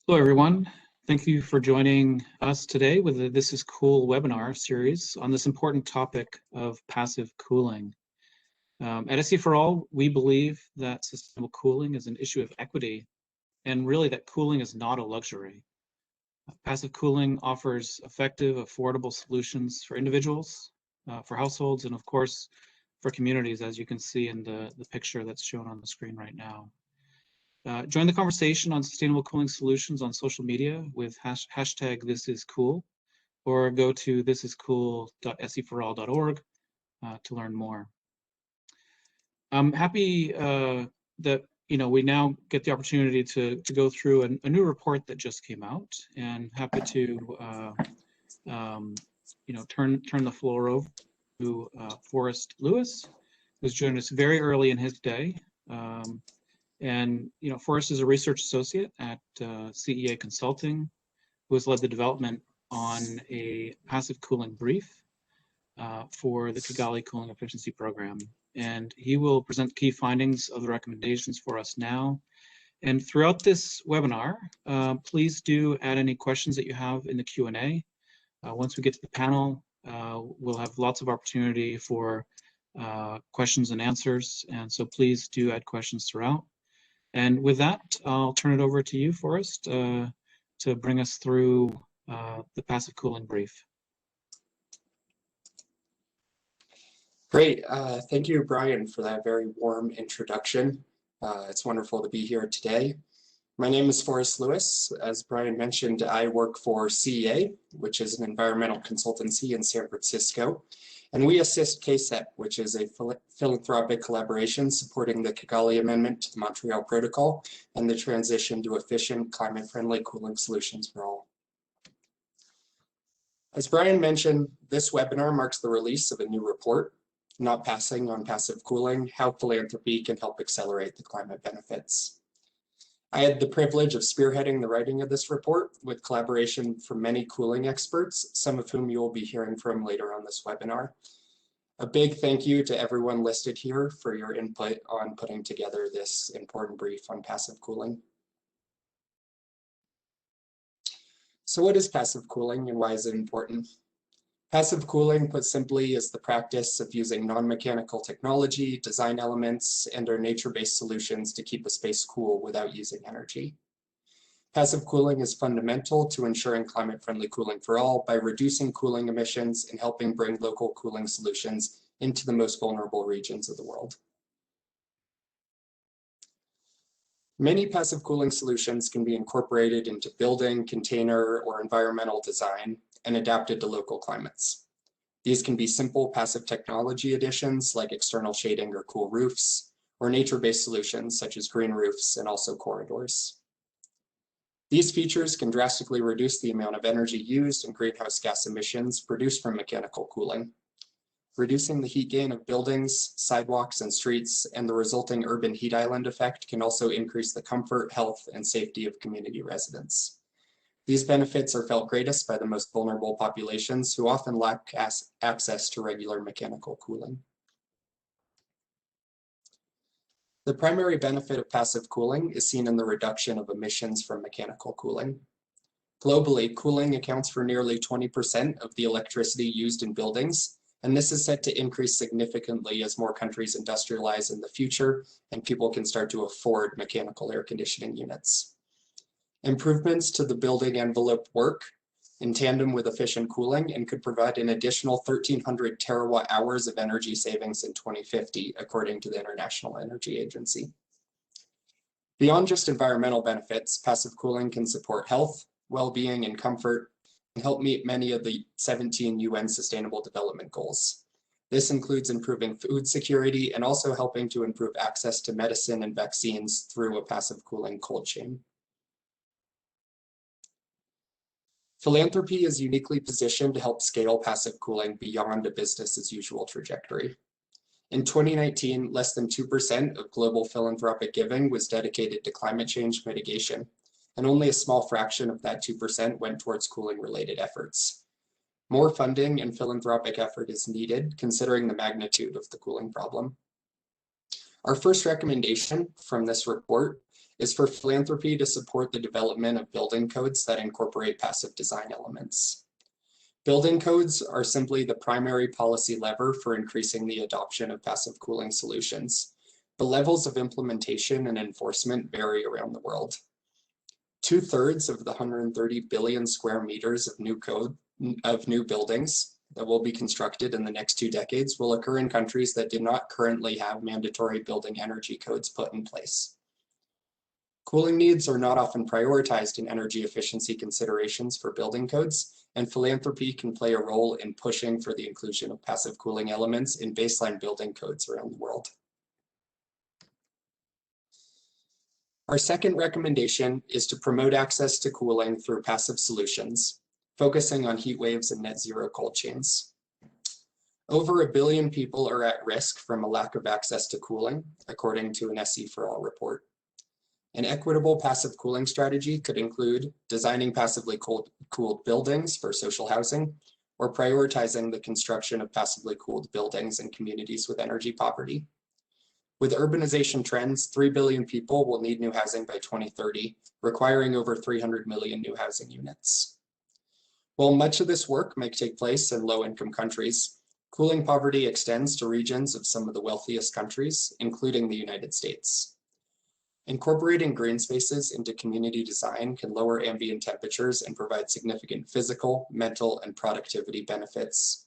Hello, everyone. Thank you for joining us today with the This is Cool webinar series on this important topic of passive cooling. At SE for All, we believe that sustainable cooling is an issue of equity, and really that cooling is not a luxury. Passive cooling offers effective, affordable solutions for individuals, for households, and of course, for communities, as you can see in the picture that's shown on the screen right now. Join the conversation on sustainable cooling solutions on social media with hashtag #ThisIsCool, or go to thisiscool.seforall.org to learn more. I'm happy that we now get the opportunity to go through a new report that just came out, and happy to turn the floor over to Forrest Lewis, who's joined us very early in his day. And Forrest is a research associate at CEA Consulting, who has led the development on a passive cooling brief for the Kigali Cooling Efficiency Program. And he will present key findings of the recommendations for us now. And throughout this webinar, please do add any questions that you have in the Q&A. Once we get to the panel, we'll have lots of opportunity for questions and answers. And so please do add questions throughout. And with that, I'll turn it over to you, Forrest, to bring us through the passive cooling brief. Great. Thank you, Brian, for that very warm introduction. It's wonderful to be here today. My name is Forrest Lewis. As Brian mentioned, I work for CEA, which is an environmental consultancy in San Francisco. And we assist KSEP, which is a philanthropic collaboration supporting the Kigali Amendment to the Montreal Protocol and the transition to efficient, climate-friendly cooling solutions for all. As Brian mentioned, this webinar marks the release of a new report, Not Passing on Passive Cooling, How Philanthropy Can Help Accelerate the Climate Benefits. I had the privilege of spearheading the writing of this report with collaboration from many cooling experts, some of whom you will be hearing from later on this webinar. A big thank you to everyone listed here for your input on putting together this important brief on passive cooling. So what is passive cooling and why is it important? Passive cooling, put simply, is the practice of using non-mechanical technology, design elements, and or nature-based solutions to keep a space cool without using energy. Passive cooling is fundamental to ensuring climate-friendly cooling for all by reducing cooling emissions and helping bring local cooling solutions into the most vulnerable regions of the world. Many passive cooling solutions can be incorporated into building, container, or environmental design and adapted to local climates. These can be simple passive technology additions like external shading or cool roofs, or nature-based solutions such as green roofs and also corridors. These features can drastically reduce the amount of energy used and greenhouse gas emissions produced from mechanical cooling, reducing the heat gain of buildings, sidewalks, and streets, and the resulting urban heat island effect can also increase the comfort, health, and safety of community residents. These benefits are felt greatest by the most vulnerable populations who often lack access to regular mechanical cooling. The primary benefit of passive cooling is seen in the reduction of emissions from mechanical cooling. Globally, cooling accounts for nearly 20% of the electricity used in buildings, and this is set to increase significantly as more countries industrialize in the future and people can start to afford mechanical air conditioning units. Improvements to the building envelope work in tandem with efficient cooling and could provide an additional 1,300 terawatt hours of energy savings in 2050, according to the International Energy Agency. Beyond just environmental benefits, passive cooling can support health, well-being, and comfort, and help meet many of the 17 UN Sustainable Development Goals. This includes improving food security and also helping to improve access to medicine and vaccines through a passive cooling cold chain. Philanthropy is uniquely positioned to help scale passive cooling beyond a business as usual trajectory. In 2019, less than 2% of global philanthropic giving was dedicated to climate change mitigation, and only a small fraction of that 2% went towards cooling-related efforts. More funding and philanthropic effort is needed, considering the magnitude of the cooling problem. Our first recommendation from this report is for philanthropy to support the development of building codes that incorporate passive design elements. Building codes are simply the primary policy lever for increasing the adoption of passive cooling solutions. The levels of implementation and enforcement vary around the world. 2/3 of the 130 billion square meters of new buildings that will be constructed in the next 2 decades will occur in countries that do not currently have mandatory building energy codes put in place. Cooling needs are not often prioritized in energy efficiency considerations for building codes, and philanthropy can play a role in pushing for the inclusion of passive cooling elements in baseline building codes around the world. Our second recommendation is to promote access to cooling through passive solutions, focusing on heat waves and net zero cold chains. Over 1 billion people are at risk from a lack of access to cooling, according to an SE for All report. An equitable passive cooling strategy could include designing passively cooled buildings for social housing, or prioritizing the construction of passively cooled buildings in communities with energy poverty. With urbanization trends, 3 billion people will need new housing by 2030, requiring over 300 million new housing units. While much of this work may take place in low-income countries, cooling poverty extends to regions of some of the wealthiest countries, including the United States. Incorporating green spaces into community design can lower ambient temperatures and provide significant physical, mental, and productivity benefits.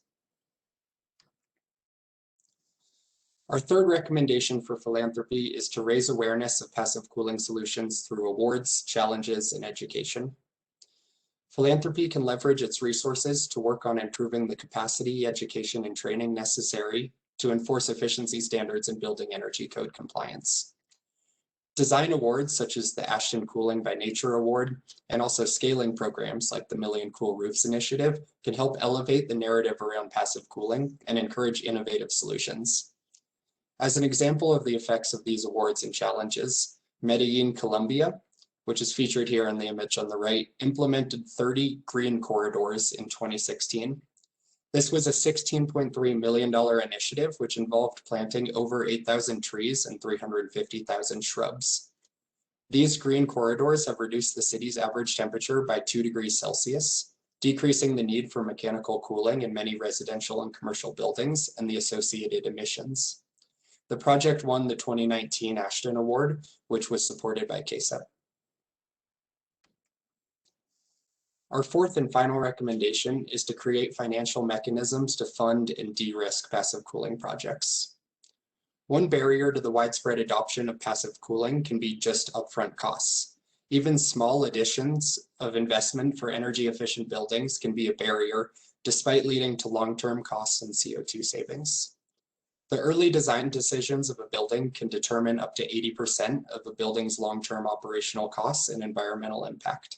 Our third recommendation for philanthropy is to raise awareness of passive cooling solutions through awards, challenges, and education. Philanthropy can leverage its resources to work on improving the capacity, education, and training necessary to enforce efficiency standards in building energy code compliance. Design awards such as the Ashton Cooling by Nature Award and also scaling programs like the Million Cool Roofs Initiative can help elevate the narrative around passive cooling and encourage innovative solutions. As an example of the effects of these awards and challenges, Medellin, Colombia, which is featured here in the image on the right, implemented 30 green corridors in 2016. This was a $16.3 million initiative, which involved planting over 8,000 trees and 350,000 shrubs. These green corridors have reduced the city's average temperature by 2 degrees Celsius, decreasing the need for mechanical cooling in many residential and commercial buildings and the associated emissions. The project won the 2019 Ashton Award, which was supported by KSEP. Our fourth and final recommendation is to create financial mechanisms to fund and de-risk passive cooling projects. One barrier to the widespread adoption of passive cooling can be just upfront costs. Even small additions of investment for energy efficient buildings can be a barrier, despite leading to long-term costs and CO2 savings. The early design decisions of a building can determine up to 80% of a building's long-term operational costs and environmental impact.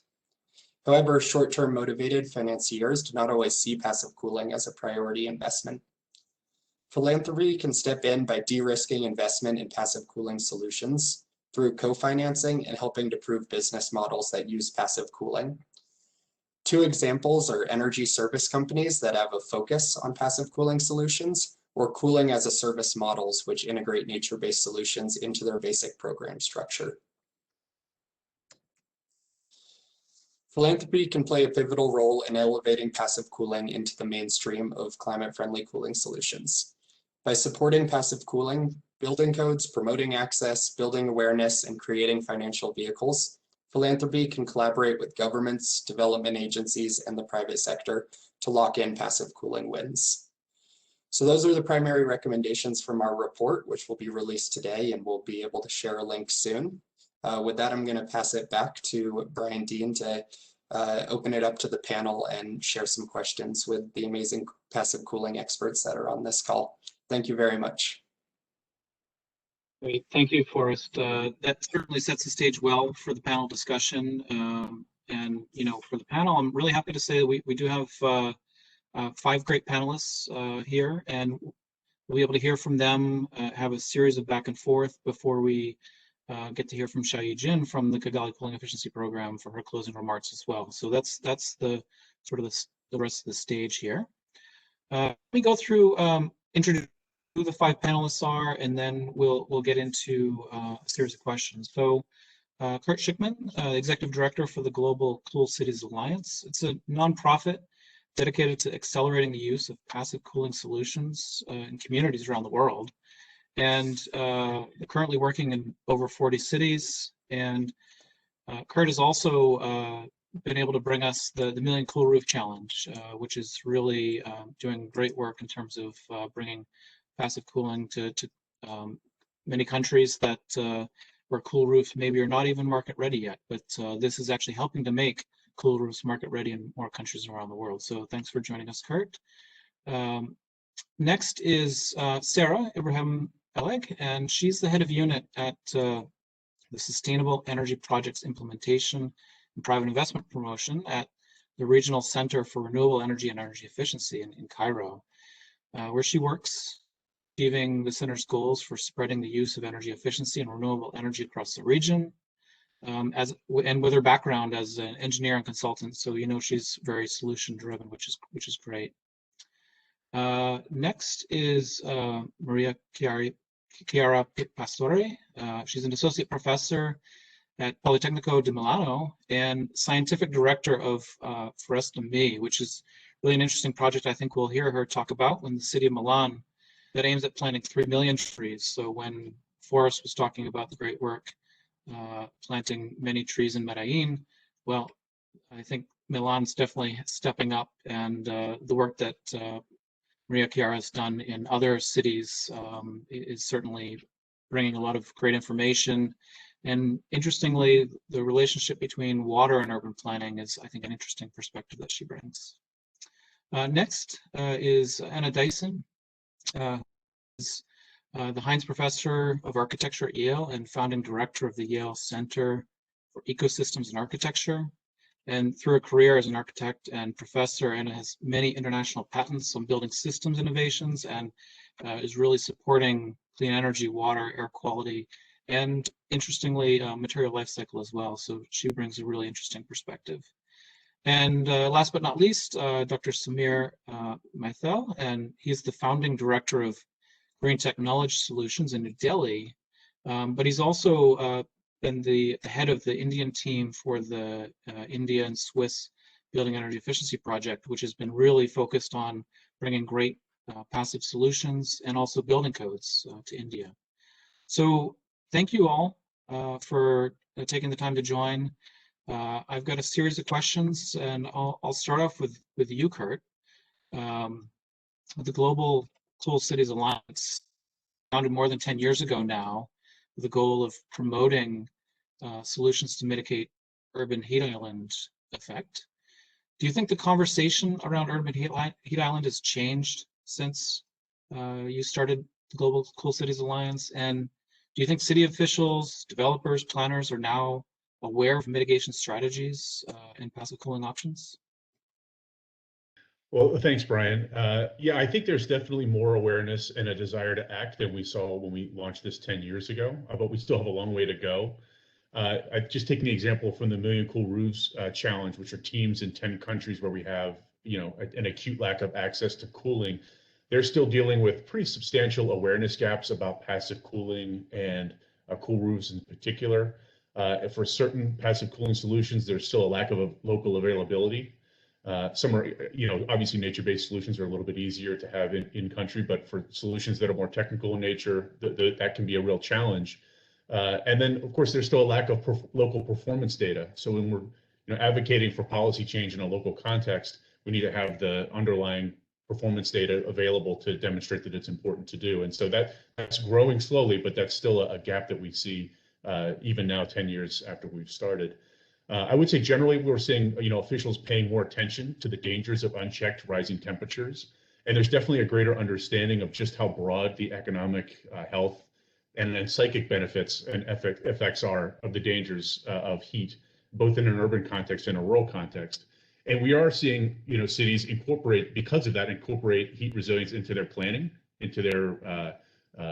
However, short-term motivated financiers do not always see passive cooling as a priority investment. Philanthropy can step in by de-risking investment in passive cooling solutions through co-financing and helping to prove business models that use passive cooling. Two examples are energy service companies that have a focus on passive cooling solutions, or cooling as a service models which integrate nature-based solutions into their basic program structure. Philanthropy can play a pivotal role in elevating passive cooling into the mainstream of climate-friendly cooling solutions. By supporting passive cooling, building codes, promoting access, building awareness, and creating financial vehicles, philanthropy can collaborate with governments, development agencies, and the private sector to lock in passive cooling wins. So those are the primary recommendations from our report, which will be released today, and we'll be able to share a link soon. With that, I'm going to pass it back to Brian Dean to open it up to the panel and share some questions with the amazing passive cooling experts that are on this call. Thank you very much. Great, thank you, Forrest. That certainly sets the stage well for the panel discussion. And for the panel, I'm really happy to say that we do have 5 great panelists here, and we'll be able to hear from them, have a series of back and forth before we get to hear from Xiaoyi Jin from the Kigali Cooling Efficiency Program for her closing remarks as well. So that's the sort of the rest of the stage here. Let me go through, introduce who the 5 panelists are, and then we'll get into a series of questions. So Kurt Schickman, Executive Director for the Global Cool Cities Alliance. It's a nonprofit dedicated to accelerating the use of passive cooling solutions in communities around the world. And currently working in over 40 cities. And Kurt has also been able to bring us the Million Cool Roof Challenge, which is really doing great work in terms of bringing passive cooling to many countries that where cool roofs maybe are not even market ready yet, but this is actually helping to make cool roofs market ready in more countries around the world. So thanks for joining us, Kurt. Next is Sarah Ibrahim Eleg, and she's the head of unit at the Sustainable Energy Projects Implementation and Private Investment Promotion at the Regional Center for Renewable Energy and Energy Efficiency in Cairo, where she works achieving the center's goals for spreading the use of energy efficiency and renewable energy across the region. And with her background as an engineer and consultant, so you know she's very solution driven, which is great. Next is Maria Chiara Pastore. She's an associate professor at Politecnico di Milano and scientific director of Foresta Me, which is really an interesting project I think we'll hear her talk about when the city of Milan that aims at planting 3 million trees. So when Forrest was talking about the great work planting many trees in Medellin, well, I think Milan's definitely stepping up, and the work that Maria Chiara has done in other cities is certainly bringing a lot of great information. And interestingly, the relationship between water and urban planning is, I think, an interesting perspective that she brings. Next is Anna Dyson, is the Heinz Professor of Architecture at Yale and founding director of the Yale Center for Ecosystems and Architecture. And through a career as an architect and professor, Anna has many international patents on building systems innovations and is really supporting clean energy, water, air quality, and interestingly, material life cycle as well. So she brings a really interesting perspective. And last but not least, Dr. Samir Maithel, and he's the founding director of Green Technology Solutions in New Delhi, but he's also been the head of the Indian team for the India and Swiss Building Energy Efficiency Project, which has been really focused on bringing great passive solutions and also building codes to India. So thank you all for taking the time to join. I've got a series of questions, and I'll start off with you, Kurt. The Global Cool Cities Alliance, founded more than 10 years ago now, with the goal of promoting solutions to mitigate urban heat island effect. Do you think the conversation around urban heat island has changed since you started the Global Cool Cities Alliance? And do you think city officials, developers, planners are now aware of mitigation strategies and passive cooling options? Well, thanks, Brian. Yeah, I think there's definitely more awareness and a desire to act than we saw when we launched this 10 years ago, but we still have a long way to go. I've just taken the example from the Million Cool Roofs Challenge, which are teams in 10 countries where we have, an acute lack of access to cooling. They're still dealing with pretty substantial awareness gaps about passive cooling and cool roofs in particular. For certain passive cooling solutions, there's still a lack of local availability. Some are, obviously nature-based solutions are a little bit easier to have in country, but for solutions that are more technical in nature, that can be a real challenge. And then, of course, there's still a lack of local performance data. So when we're advocating for policy change in a local context, we need to have the underlying performance data available to demonstrate that it's important to do. And so that's growing slowly, but that's still a gap that we see even now, 10 years after we've started. I would say generally we're seeing officials paying more attention to the dangers of unchecked rising temperatures, and there's definitely a greater understanding of just how broad the economic, health, and then psychic benefits and effects are of the dangers of heat, both in an urban context and a rural context. And we are seeing cities incorporate heat resilience into their planning, into their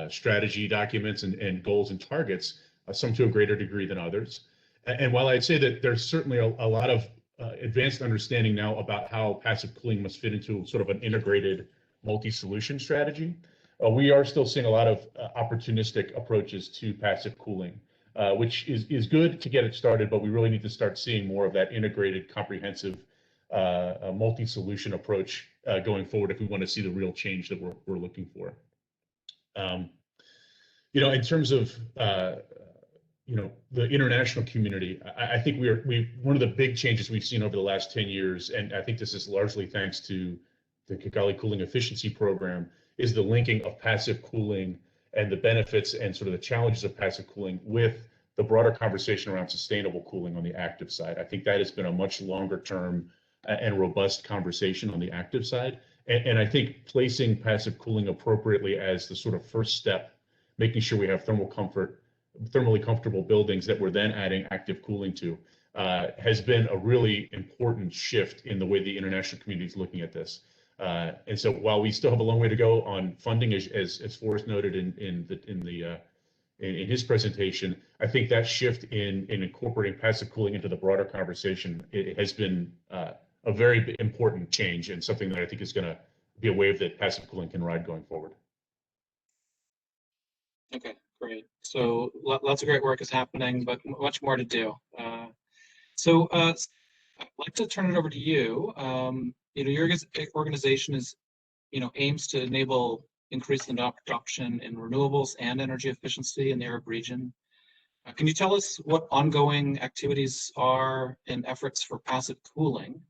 strategy documents and goals and targets, some to a greater degree than others. And while I'd say that there's certainly a lot of advanced understanding now about how passive cooling must fit into sort of an integrated multi-solution strategy, we are still seeing a lot of opportunistic approaches to passive cooling. which is good to get it started, but we really need to start seeing more of that integrated, comprehensive, multi-solution approach going forward if we want to see the real change that we're looking for. In terms of the international community, I think one of the big changes we've seen over the last 10 years, and I think this is largely thanks to the Kigali Cooling Efficiency Program, is the linking of passive cooling and the benefits and sort of the challenges of passive cooling with the broader conversation around sustainable cooling on the active side. I think that has been a much longer term and robust conversation on the active side. And I think placing passive cooling appropriately as the sort of first step, making sure we have thermally comfortable buildings that we're then adding active cooling to, has been a really important shift in the way the international community is looking at this. And so while we still have a long way to go on funding, as Forrest noted in his presentation, I think that shift in incorporating passive cooling into the broader conversation, it has been a very important change, and something that I think is going to be a wave that passive cooling can ride going forward. Okay, great. So lots of great work is happening, but much more to do. I'd like to turn it over to you. Your organization is, aims to enable increased adoption in renewables and energy efficiency in the Arab region. Can you tell us what ongoing activities are and efforts for passive cooling?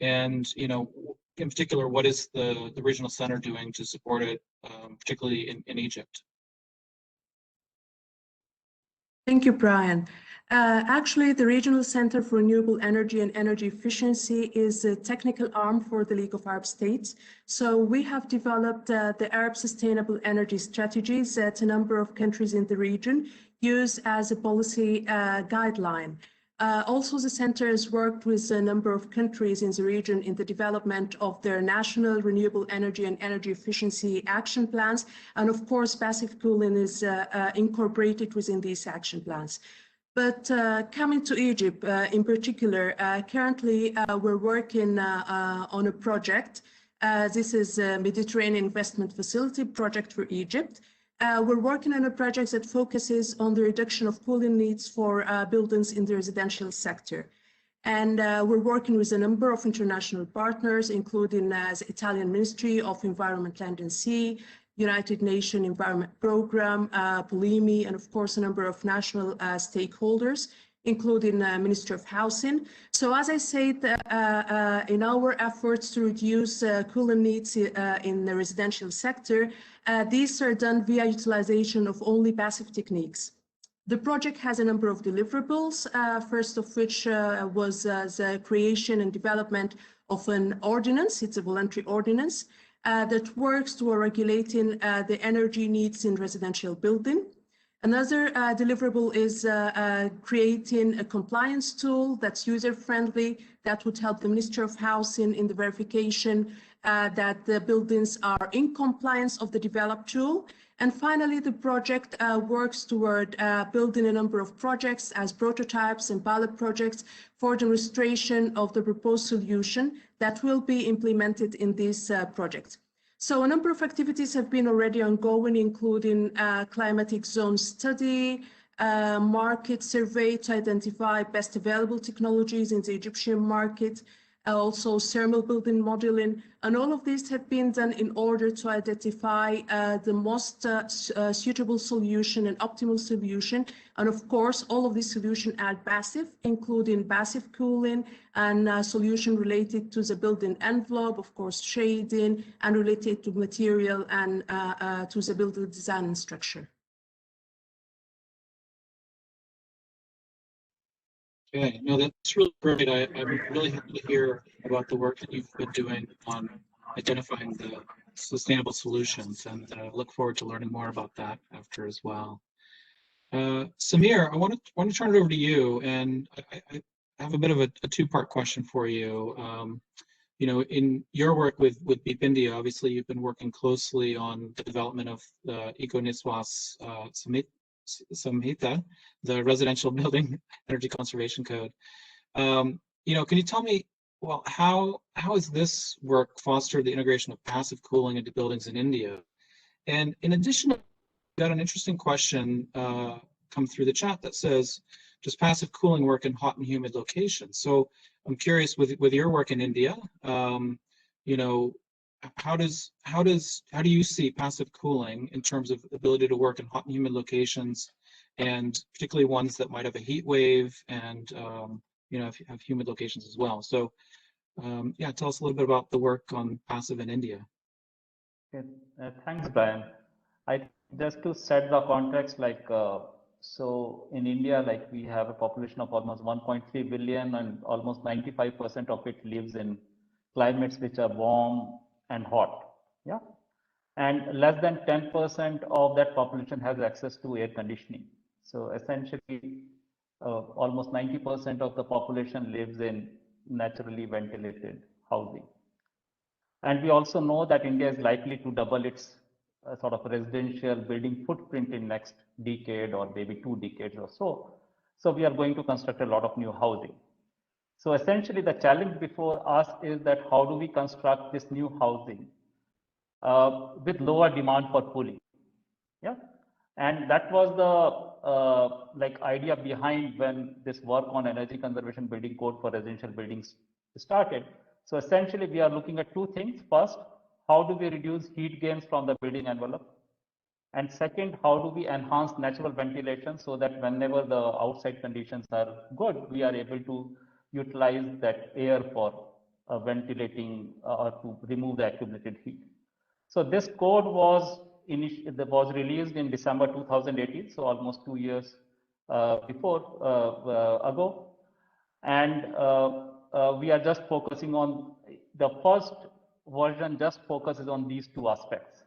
And, in particular, what is the regional center doing to support it, particularly in Egypt? Thank you, Brian. Actually, the Regional Center for Renewable Energy and Energy Efficiency is a technical arm for the League of Arab States. So we have developed the Arab Sustainable Energy Strategies that a number of countries in the region use as a policy guideline. Also, the center has worked with a number of countries in the region in the development of their national renewable energy and energy efficiency action plans. And of course, passive cooling is incorporated within these action plans. But coming to Egypt in particular, currently we're working on a project. This is a Mediterranean Investment Facility project for Egypt. We're working on a project that focuses on the reduction of cooling needs for buildings in the residential sector. And we're working with a number of international partners, including the Italian Ministry of Environment, Land and Sea, United Nations Environment Programme, Polimi, and of course a number of national stakeholders, including Ministry of Housing. So as I said, in our efforts to reduce cooling needs in the residential sector, these are done via utilization of only passive techniques. The project has a number of deliverables, first of which was the creation and development of an ordinance. It's a voluntary ordinance that works toward regulating the energy needs in residential building. Another deliverable is creating a compliance tool that's user-friendly that would help the Ministry of Housing in the verification that the buildings are in compliance of the developed tool. And finally, the project works toward building a number of projects as prototypes and pilot projects for demonstration of the proposed solution that will be implemented in this project. So a number of activities have been already ongoing, including climatic zone study, market survey to identify best available technologies in the Egyptian market, also thermal building modeling, and all of these have been done in order to identify the most suitable solution and optimal solution. And of course, all of these solutions are passive, including passive cooling and solution related to the building envelope, of course, shading, and related to material and to the building design and structure. Okay, no, that's really great. I'm really happy to hear about the work that you've been doing on identifying the sustainable solutions, and look forward to learning more about that after as well. Samir, I want to turn it over to you, and I have a bit of a two-part question for you. In your work with BIP India, obviously you've been working closely on the development of the Eco-Niswas Samhita, the Residential Building Energy Conservation Code. Can you tell me, well, how has this work fostered the integration of passive cooling into buildings in India? And in addition, I've got an interesting question come through the chat that says, does passive cooling work in hot and humid locations? So I'm curious, with your work in India, you know, how do you see passive cooling in terms of ability to work in hot and humid locations, and particularly ones that might have a heat wave and you know, have humid locations as well? So yeah, tell us a little bit about the work on passive in India. Okay. Thanks, Brian. Just to set the context, like so in India, like we have a population of almost 1.3 billion, and almost 95% of it lives in climates which are warm and hot. Yeah, and less than 10% of that population has access to air conditioning. So essentially, almost 90% of the population lives in naturally ventilated housing. And we also know that India is likely to double its sort of residential building footprint in next decade or maybe 2 decades or so. So we are going to construct a lot of new housing. So essentially the challenge before us is that how do we construct this new housing with lower demand for cooling? Yeah, and that was the like idea behind when this work on energy conservation building code for residential buildings started. So essentially we are looking at 2 things. First, how do we reduce heat gains from the building envelope? And second, how do we enhance natural ventilation so that whenever the outside conditions are good, we are able to utilize that air for ventilating or to remove the accumulated heat. So this code was released in December 2018, so almost 2 years ago, and we are just focusing on the first version. Just focuses on these 2 aspects: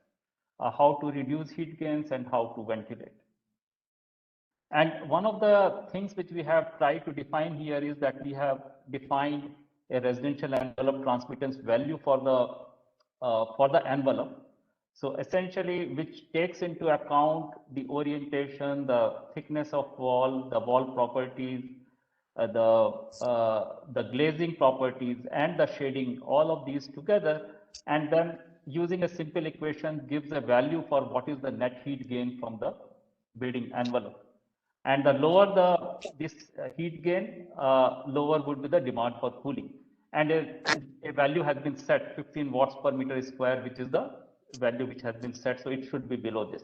how to reduce heat gains and how to ventilate. And one of the things which we have tried to define here is that we have defined a residential envelope transmittance value for the envelope. So essentially, which takes into account the orientation, the thickness of wall, the wall properties, the glazing properties, and the shading, all of these together, and then using a simple equation gives a value for what is the net heat gain from the building envelope. And the lower this heat gain, lower would be the demand for cooling. And a value has been set, 15 watts per meter square, which is the value which has been set. So it should be below this.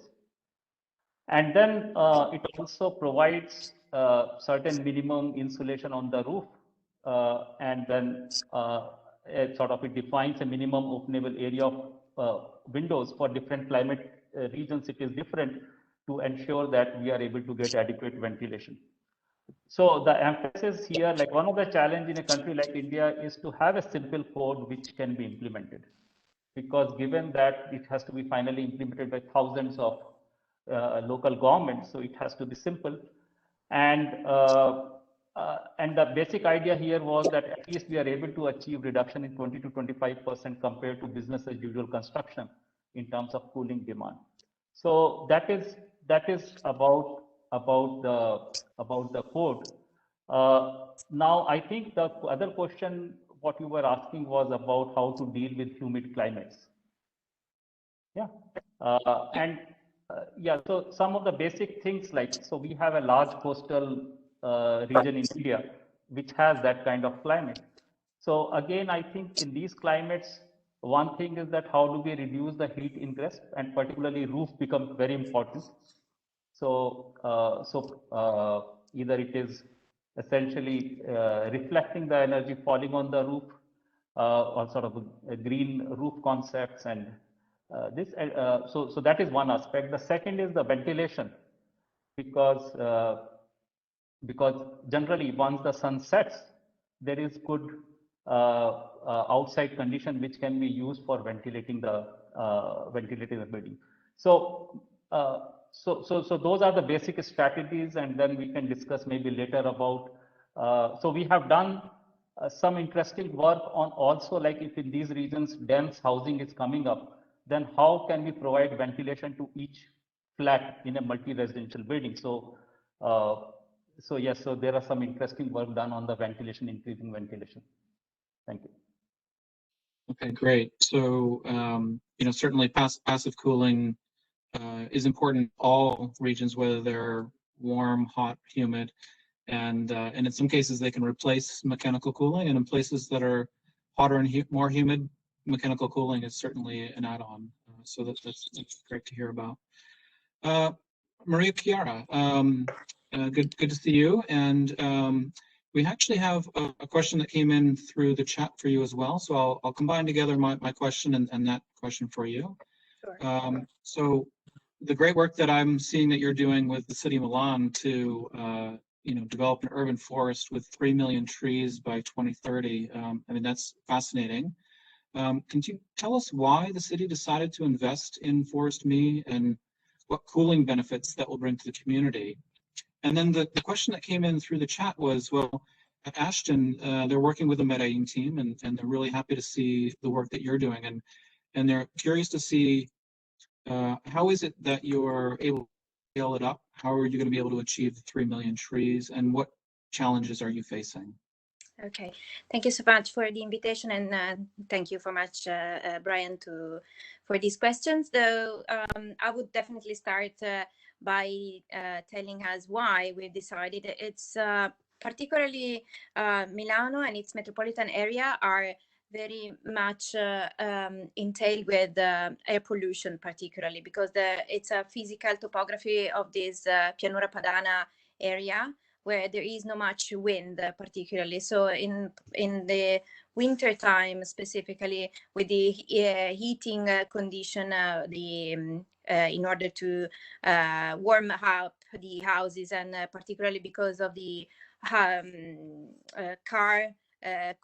And then it also provides certain minimum insulation on the roof. And then it defines a minimum openable area of windows for different climate regions. It is different to ensure that we are able to get adequate ventilation. So the emphasis here, like one of the challenge in a country like India is to have a simple code which can be implemented, because given that it has to be finally implemented by thousands of local governments, so it has to be simple. And the basic idea here was that at least we are able to achieve reduction in 20 to 25% compared to business as usual construction in terms of cooling demand. So that is about the code. Now I think the other question what you were asking was about how to deal with humid climates. Yeah, yeah. So some of the basic things, like, so we have a large coastal region in India which has that kind of climate. So again, I think in these climates, one thing is that how do we reduce the heat ingress, and particularly roof becomes very important. So either it is essentially reflecting the energy falling on the roof, or sort of a green roof concepts, and so that is one aspect. The second is the ventilation, because generally once the sun sets, there is good outside condition which can be used for ventilating the building. So so those are the basic strategies, and then we can discuss maybe later about. So we have done some interesting work on also, like if in these regions dense housing is coming up, then how can we provide ventilation to each flat in a multi-residential building? So so yes, so there are some interesting work done on the ventilation, increasing ventilation. Thank you. Okay, great. So you know, certainly passive cooling is important in all regions, whether they're warm, hot, humid, and in some cases they can replace mechanical cooling, and in places that are hotter and more humid, mechanical cooling is certainly an add-on. So that's great to hear about. Maria Chiara, good to see you. And we actually have a question that came in through the chat for you as well. So I'll combine together my question and that question for you. Sure. So the great work that I'm seeing that you're doing with the City of Milan to develop an urban forest with 3 million trees by 2030. I mean, that's fascinating. Can you tell us why the city decided to invest in Forest Me and what cooling benefits that will bring to the community? And then the question that came in through the chat was, well, at Ashton, they're working with the Mitigation team, and they're really happy to see the work that you're doing, and they're curious to see how is it that you're able to scale it up? How are you going to be able to achieve the 3 million trees, and what challenges are you facing? Okay, thank you so much for the invitation, and thank you so much, Brian, for these questions. Though I would definitely start by telling us why we decided it's particularly Milano and its metropolitan area are very much entailed with air pollution, particularly because it's a physical topography of this Pianura Padana area, where there is not much wind, particularly. So in the winter time, specifically with the heating condition, in order to warm up the houses, and particularly because of the car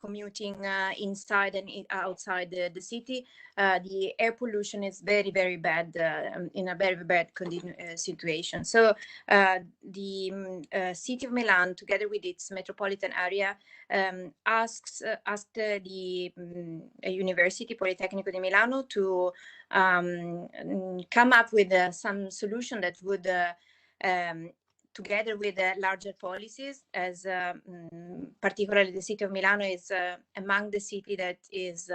commuting inside and outside the city, the air pollution is very, very bad, in a very bad situation. So the city of Milan, together with its metropolitan area, asked the University Politecnico di Milano to come up with some solution that would together with larger policies, as particularly the city of Milano is among the city that is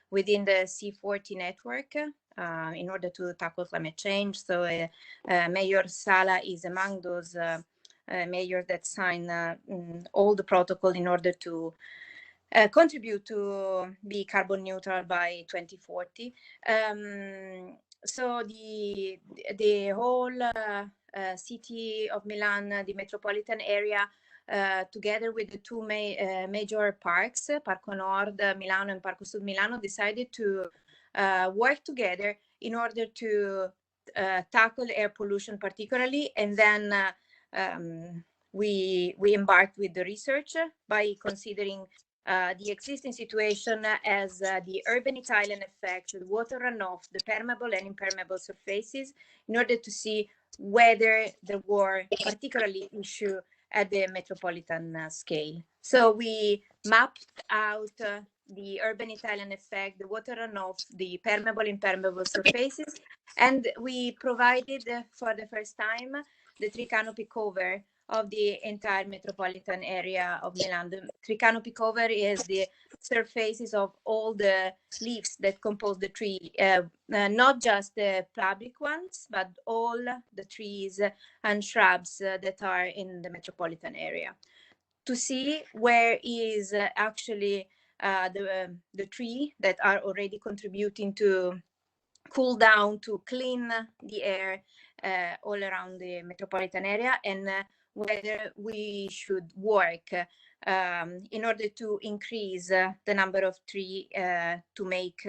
within the C40 network in order to tackle climate change. So Mayor Sala is among those mayors that sign all the protocol in order to contribute to be carbon neutral by 2040. So the whole city of Milan, the metropolitan area, together with the two major parks, Parco Nord Milano and Parco Sud Milano, decided to work together in order to tackle air pollution particularly. And then we embarked with the research by considering the existing situation as the urban Italian effect, the water runoff, the permeable and impermeable surfaces, in order to see whether there were particularly issue at the metropolitan scale. So we mapped out the urban Italian effect, the water runoff, the permeable, impermeable surfaces, and we provided for the first time the tree canopy cover of the entire metropolitan area of Milan. The tree canopy cover is the surfaces of all the leaves that compose the tree, not just the public ones, but all the trees and shrubs that are in the metropolitan area, to see where is actually the tree that are already contributing to cool down, to clean the air all around the metropolitan area, and whether we should work in order to increase the number of trees to make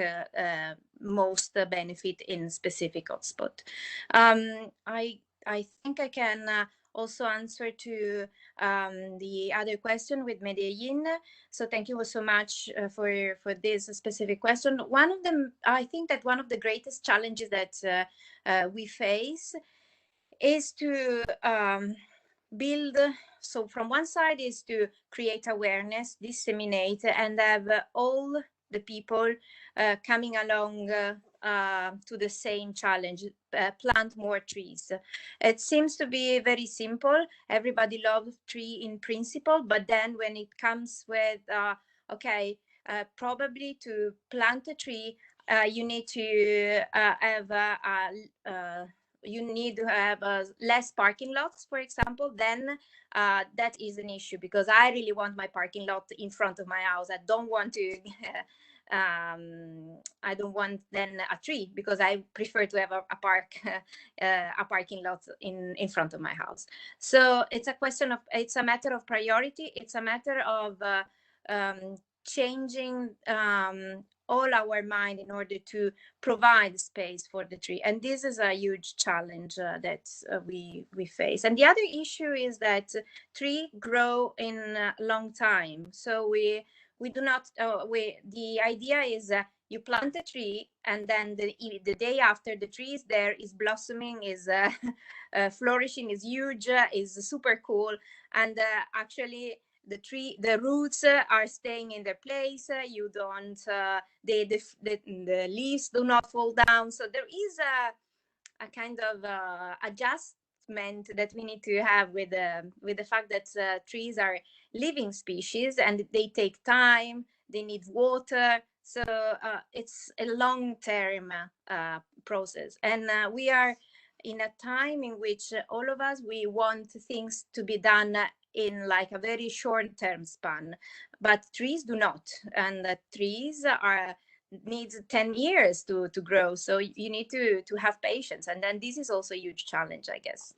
most benefit in specific hotspot. I think I can also answer to the other question with Medellin. So thank you so much for this specific question. One of them, I think that one of the greatest challenges that we face is to build. So from one side is to create awareness, disseminate, and have all the people coming along to the same challenge, plant more trees. It seems to be very simple. Everybody loves tree in principle, but then when it comes with, okay, probably to plant a tree, you need to have you need to have less parking lots, for example, then that is an issue, because I really want my parking lot in front of my house. I don't want to I don't want then a tree, because I prefer to have a parking lot in front of my house. So it's a question of, it's a matter of priority. It's a matter of changing all our mind in order to provide space for the tree. And this is a huge challenge that we face. And the other issue is that trees grow in a long time. So we do not, the idea is you plant a tree, and then the day after the tree is there, is blossoming, is flourishing, is huge, is super cool. And actually, the roots are staying in their place. You don't, the leaves do not fall down. So there is a kind of adjustment that we need to have with the fact that trees are living species, and they take time, they need water. So it's a long-term process. And we are in a time in which all of us, we want things to be done in like a very short-term span, but trees do not. And trees needs 10 years to grow. So you need to have patience. And then this is also a huge challenge, I guess.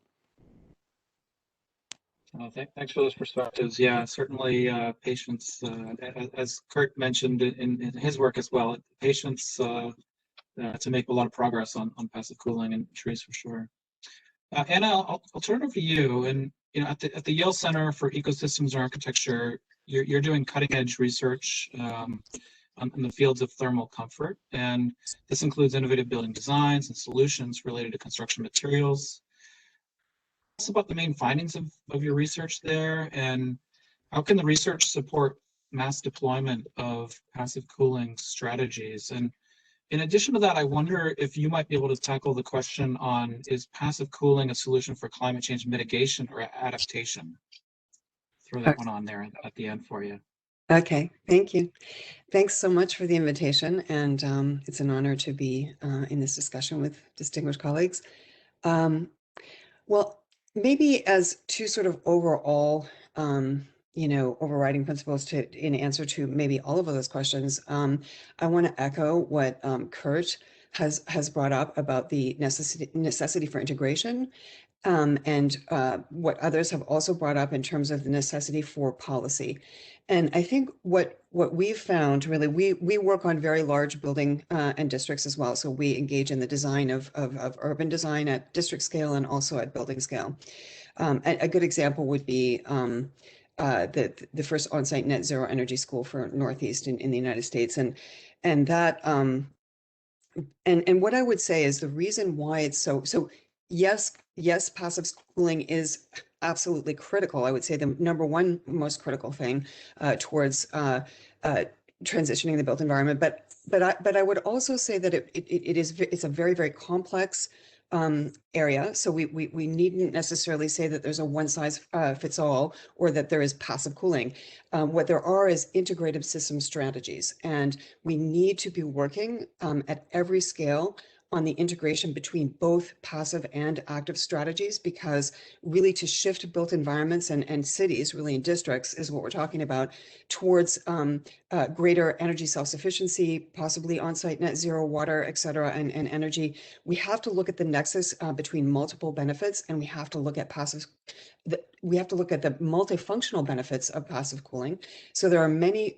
Thanks for those perspectives. Yeah, certainly patience, as Kurt mentioned in his work as well, patience to make a lot of progress on passive cooling and trees for sure. Anna, I'll turn it over to you. And at the Yale Center for Ecosystems and Architecture, you're doing cutting edge research in the fields of thermal comfort, and this includes innovative building designs and solutions related to construction materials. Tell us about the main findings of your research there, and how can the research support mass deployment of passive cooling strategies? And in addition to that, I wonder if you might be able to tackle the question on, is passive cooling a solution for climate change mitigation or adaptation? Throw that one on there at the end for you. Okay, thank you. Thanks so much for the invitation, and it's an honor to be in this discussion with distinguished colleagues. Well, maybe as two sort of overall, overriding principles in answer to maybe all of those questions, I want to echo what Kurt has brought up about the necessity for integration. And what others have also brought up in terms of the necessity for policy. And I think what we've found, really, we work on very large building and districts as well. So we engage in the design of urban design at district scale and also at building scale. A good example would be the first on-site net zero energy school for Northeast in the United States. And that, and what I would say is the reason why it's so yes, passive cooling is absolutely critical. I would say the number one most critical thing towards transitioning the built environment. But I would also say that it's a very, very complex area. So we needn't necessarily say that there's a one size fits all, or that there is passive cooling. What there are is integrative system strategies, and we need to be working at every scale on the integration between both passive and active strategies, because really to shift built environments and cities, really in districts, is what we're talking about, towards greater energy self-sufficiency, possibly on-site net zero water, et cetera, and energy. We have to look at the nexus between multiple benefits, and we have to look at we have to look at the multifunctional benefits of passive cooling. So there are many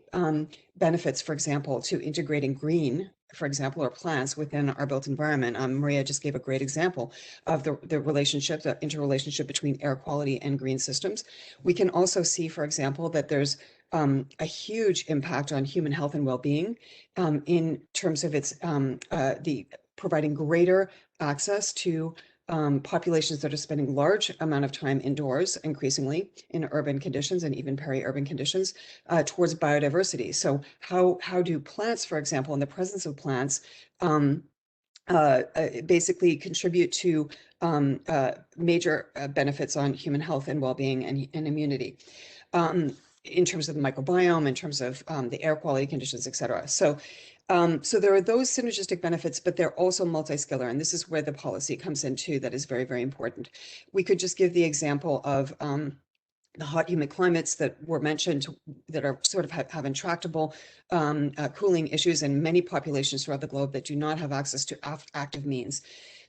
benefits, for example, to integrating green, for example, or plants within our built environment. Maria just gave a great example of the interrelationship between air quality and green systems. We can also see, for example, that there's a huge impact on human health and well-being in terms of its providing greater access to populations that are spending large amount of time indoors, increasingly in urban conditions and even peri-urban conditions, towards biodiversity. So how do plants, for example, in the presence of plants, basically contribute to major benefits on human health and well-being and immunity, in terms of the microbiome, in terms of the air quality conditions, et cetera. So So there are those synergistic benefits, but they're also multi-scalar, and this is where the policy comes in too. That is very, very important. We could just give the example of the hot, humid climates that were mentioned that are sort of have intractable cooling issues in many populations throughout the globe that do not have access to active means.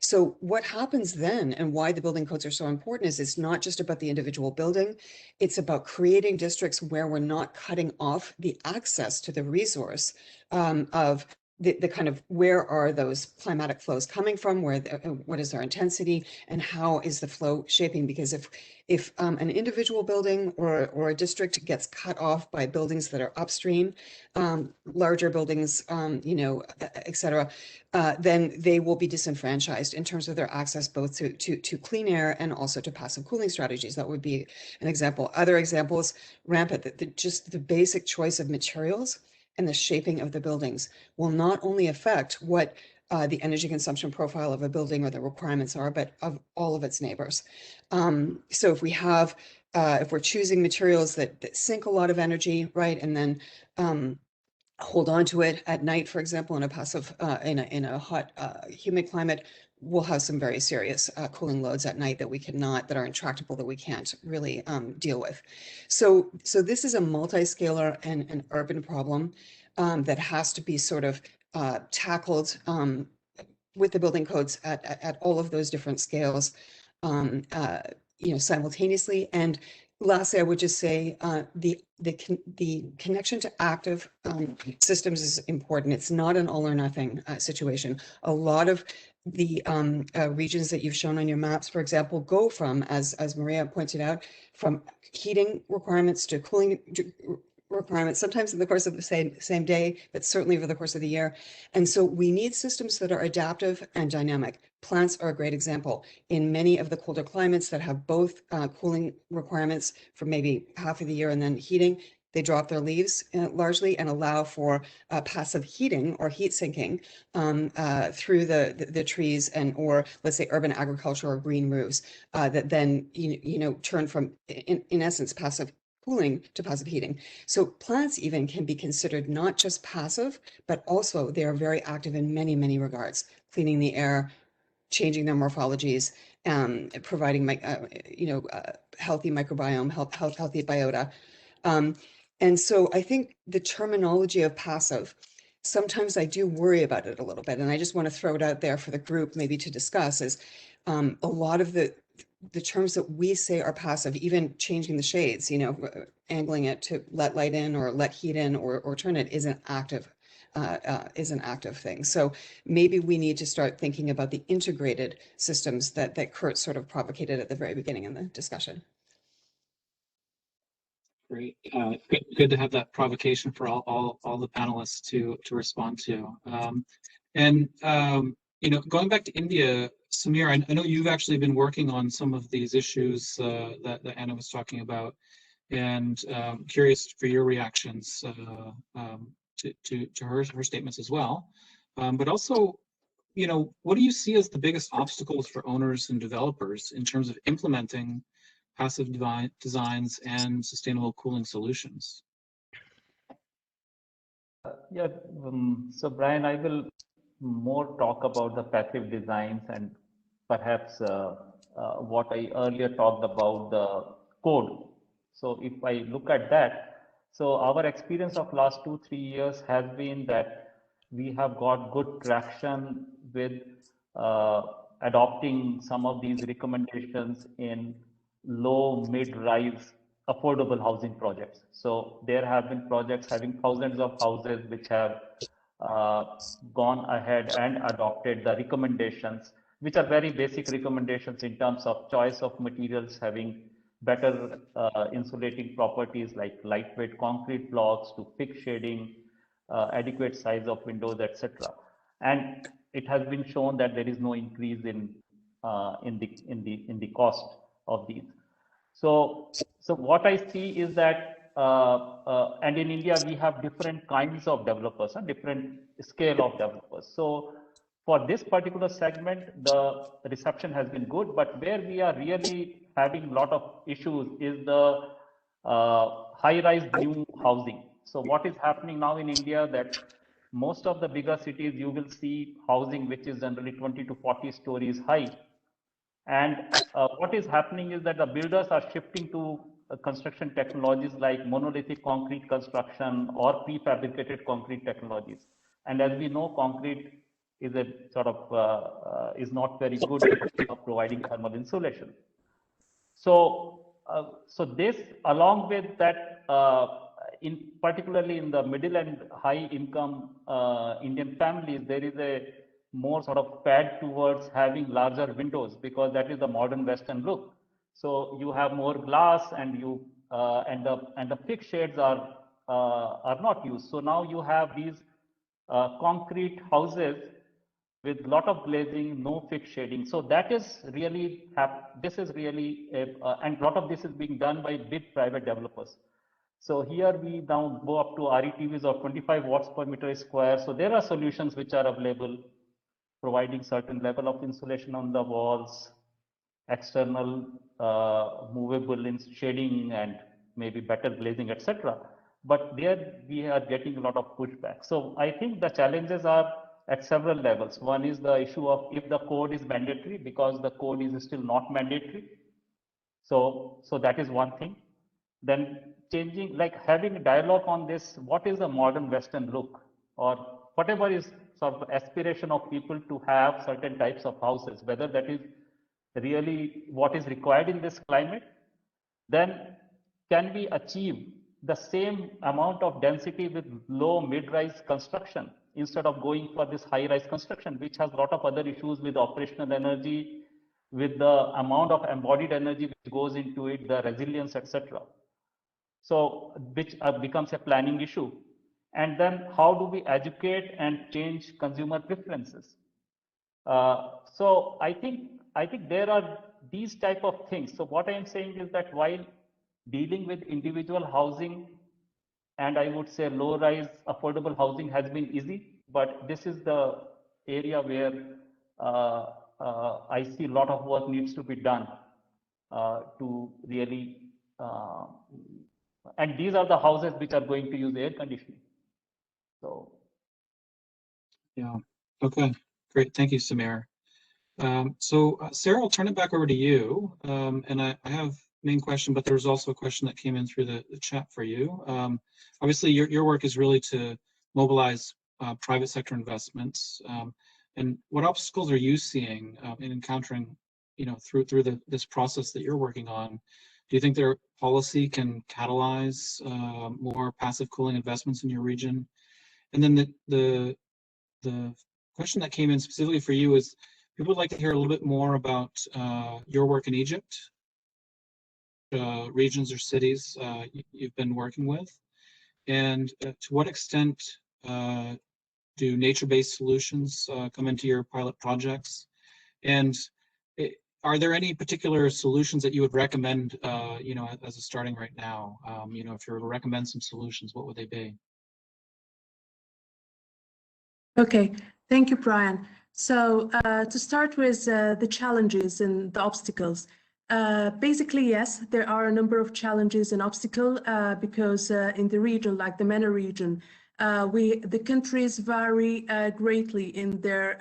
So what happens then, and why the building codes are so important, is it's not just about the individual building, it's about creating districts where we're not cutting off the access to the resource of the kind of where are those climatic flows coming from, what is their intensity, and how is the flow shaping? Because if an individual building or a district gets cut off by buildings that are upstream, larger buildings, et cetera, then they will be disenfranchised in terms of their access both to clean air and also to passive cooling strategies. That would be an example. Other examples, rampant, just the basic choice of materials and the shaping of the buildings will not only affect what the energy consumption profile of a building or the requirements are, but of all of its neighbors. So if we have, if we're choosing materials that sink a lot of energy, right, and then hold on to it at night, for example, in a passive, in a hot, humid climate, we'll have some very serious cooling loads at night that are intractable, that we can't really deal with. So this is a multi-scalar and an urban problem that has to be sort of tackled with the building codes at all of those different scales, simultaneously. And lastly, I would just say the connection to active systems is important. It's not an all or nothing situation. A lot of the regions that you've shown on your maps, for example, go from, as Maria pointed out, from heating requirements to cooling requirements, sometimes in the course of the same day, but certainly over the course of the year. And so we need systems that are adaptive and dynamic. Plants are a great example. In many of the colder climates that have both cooling requirements for maybe half of the year and then heating, they drop their leaves largely and allow for passive heating or heat sinking through the trees or let's say urban agriculture or green roofs that then turn from in essence passive cooling to passive heating. So plants even can be considered not just passive, but also they are very active in many, many regards, cleaning the air, changing their morphologies, providing healthy microbiome, healthy biota. And so I think the terminology of passive, sometimes I do worry about it a little bit. And I just want to throw it out there for the group maybe to discuss is a lot of the terms that we say are passive, even changing the shades, angling it to let light in or let heat in or turn it is an active thing. So maybe we need to start thinking about the integrated systems that Kurt sort of provocated at the very beginning in the discussion. Great. Good to have that provocation for all the panelists to respond to. Going back to India, Samir, I know you've actually been working on some of these issues that Anna was talking about, and curious for your reactions to her statements as well. But also, what do you see as the biggest obstacles for owners and developers in terms of implementing passive designs and sustainable cooling solutions? So Brian, I will more talk about the passive designs and perhaps what I earlier talked about the code. So if I look at that, so our experience of last 2-3 years has been that we have got good traction with adopting some of these recommendations in low, mid-rise affordable housing projects. So there have been projects having thousands of houses which have gone ahead and adopted the recommendations, which are very basic recommendations in terms of choice of materials, having better insulating properties like lightweight concrete blocks to fixed shading, adequate size of windows, etc. And it has been shown that there is no increase in the cost of these. So what I see is that, and in India we have different kinds of developers and different scale of developers. So for this particular segment, the reception has been good, but where we are really having a lot of issues is the high-rise new housing. So what is happening now in India that most of the bigger cities, you will see housing which is generally 20 to 40 stories high. And what is happening is that the builders are shifting to construction technologies like monolithic concrete construction or prefabricated concrete technologies. And as we know, concrete is a sort of is not very good at providing thermal insulation. So, so this, along with that, particularly in the middle and high income Indian families, there is a more sort of pad towards having larger windows, because that is the modern Western look. So you have more glass, and you and the fixed shades are not used. So now you have these concrete houses with lot of glazing, no fixed shading. So that is really, this is really, and lot of this is being done by big private developers. So here we now go up to RETVs of 25 watts per meter square. So there are solutions which are available, providing certain level of insulation on the walls, external movable in shading, and maybe better glazing, etc. But there we are getting a lot of pushback. So I think the challenges are at several levels. One is the issue of if the code is mandatory, because the code is still not mandatory. So that is one thing. Then changing, like having a dialogue on this, what is the modern Western look, or whatever is sort of aspiration of people to have certain types of houses, whether that is really what is required in this climate. Then can we achieve the same amount of density with low mid-rise construction instead of going for this high-rise construction, which has a lot of other issues with operational energy, with the amount of embodied energy which goes into it, the resilience, etc. So which becomes a planning issue. And then how do we educate and change consumer preferences? So I think there are these type of things. So what I am saying is that while dealing with individual housing, and I would say low-rise affordable housing has been easy, but this is the area where I see a lot of work needs to be done to really, and these are the houses which are going to use air conditioning. So. Yeah, okay, great, thank you, Samir. So Sarah, I'll turn it back over to you. And I have main question, but there's also a question that came in through the chat for you. Obviously, your work is really to mobilize private sector investments. And what obstacles are you seeing in encountering, through this process that you're working on? Do you think their policy can catalyze more passive cooling investments in your region? And then the question that came in specifically for you is, people would like to hear a little bit more about your work in Egypt, regions or cities you've been working with, and to what extent do nature-based solutions come into your pilot projects? And are there any particular solutions that you would recommend, as a starting right now? If you were to recommend some solutions, what would they be? Okay, thank you, Brian. So to start with the challenges and the obstacles. Basically, yes, there are a number of challenges and obstacles because in the region, like the MENA region, the countries vary greatly in their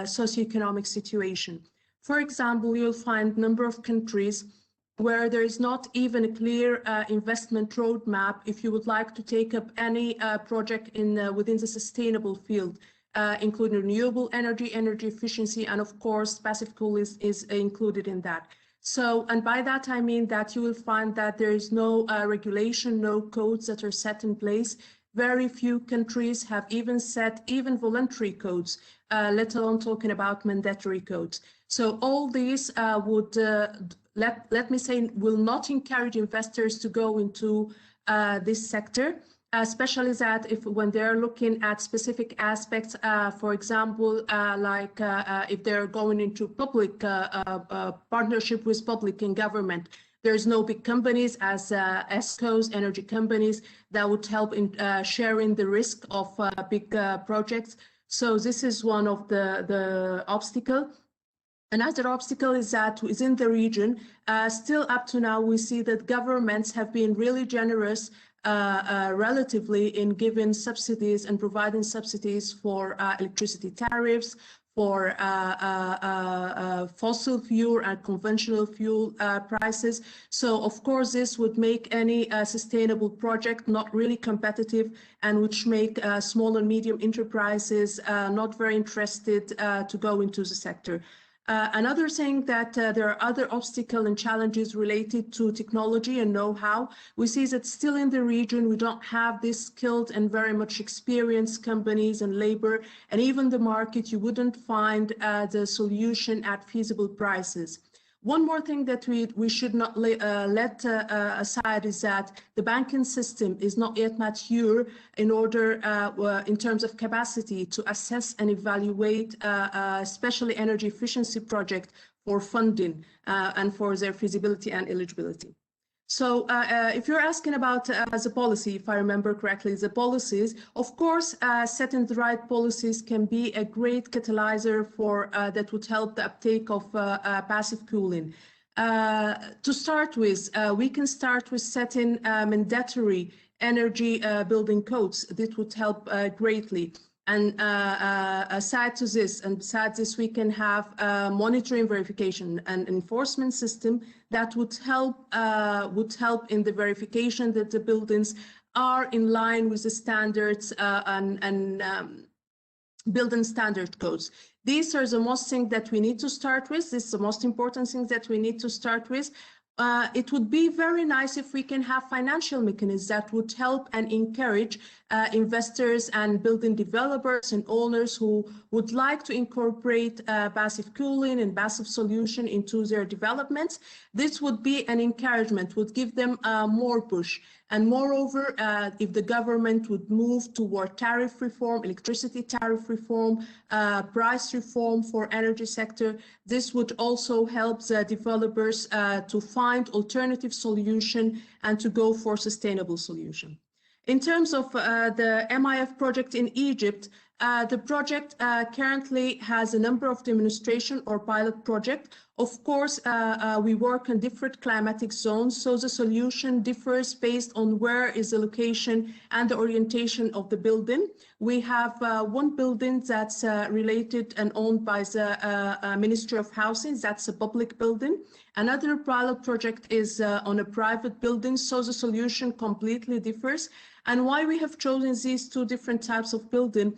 socioeconomic situation. For example, you'll find a number of countries where there is not even a clear investment roadmap if you would like to take up any project within the sustainable field, including renewable energy, energy efficiency, and of course, passive cooling is included in that. So, and by that I mean that you will find that there is no regulation, no codes that are set in place. Very few countries have even set voluntary codes, let alone talking about mandatory codes. So all these would, let me say, will not encourage investors to go into this sector, especially that when they're looking at specific aspects, for example, like if they're going into public partnership with public and government. There's no big companies as ESCOs, energy companies, that would help in sharing the risk of big projects. So this is one of the obstacle. Another obstacle is that within the region, still up to now, we see that governments have been really generous relatively in giving subsidies and providing subsidies for electricity tariffs, for fossil fuel and conventional fuel prices. So of course, this would make any sustainable project not really competitive, and which make small and medium enterprises not very interested to go into the sector. Another thing that there are other obstacles and challenges related to technology and know-how. We see that still in the region, we don't have this skilled and very much experienced companies and labor, and even the market, you wouldn't find the solution at feasible prices. One more thing that we should not let aside is that the banking system is not yet mature in order, in terms of capacity, to assess and evaluate especially energy efficiency project for funding and for their feasibility and eligibility. So if you're asking about the policy, if I remember correctly, the policies, of course, setting the right policies can be a great catalyzer for that would help the uptake of passive cooling. To start with, we can start with setting mandatory energy building codes. That would help greatly. And aside to this, and besides this, we can have monitoring, verification, and enforcement system that would help in the verification that the buildings are in line with the standards and building standard codes. These are the most things that we need to start with. This is the most important thing that we need to start with. It would be very nice if we can have financial mechanisms that would help and encourage investors and building developers and owners who would like to incorporate passive cooling and passive solution into their developments. This would be an encouragement, would give them more push. And moreover, if the government would move toward tariff reform, electricity tariff reform, price reform for energy sector, this would also help the developers to find alternative solution and to go for sustainable solution. In terms of the MIF project in Egypt, the project currently has a number of demonstration or pilot projects. Of course, we work in different climatic zones, so the solution differs based on where is the location and the orientation of the building. We have one building that's related and owned by the Ministry of Housing. That's a public building. Another pilot project is on a private building, so the solution completely differs. And why we have chosen these two different types of building?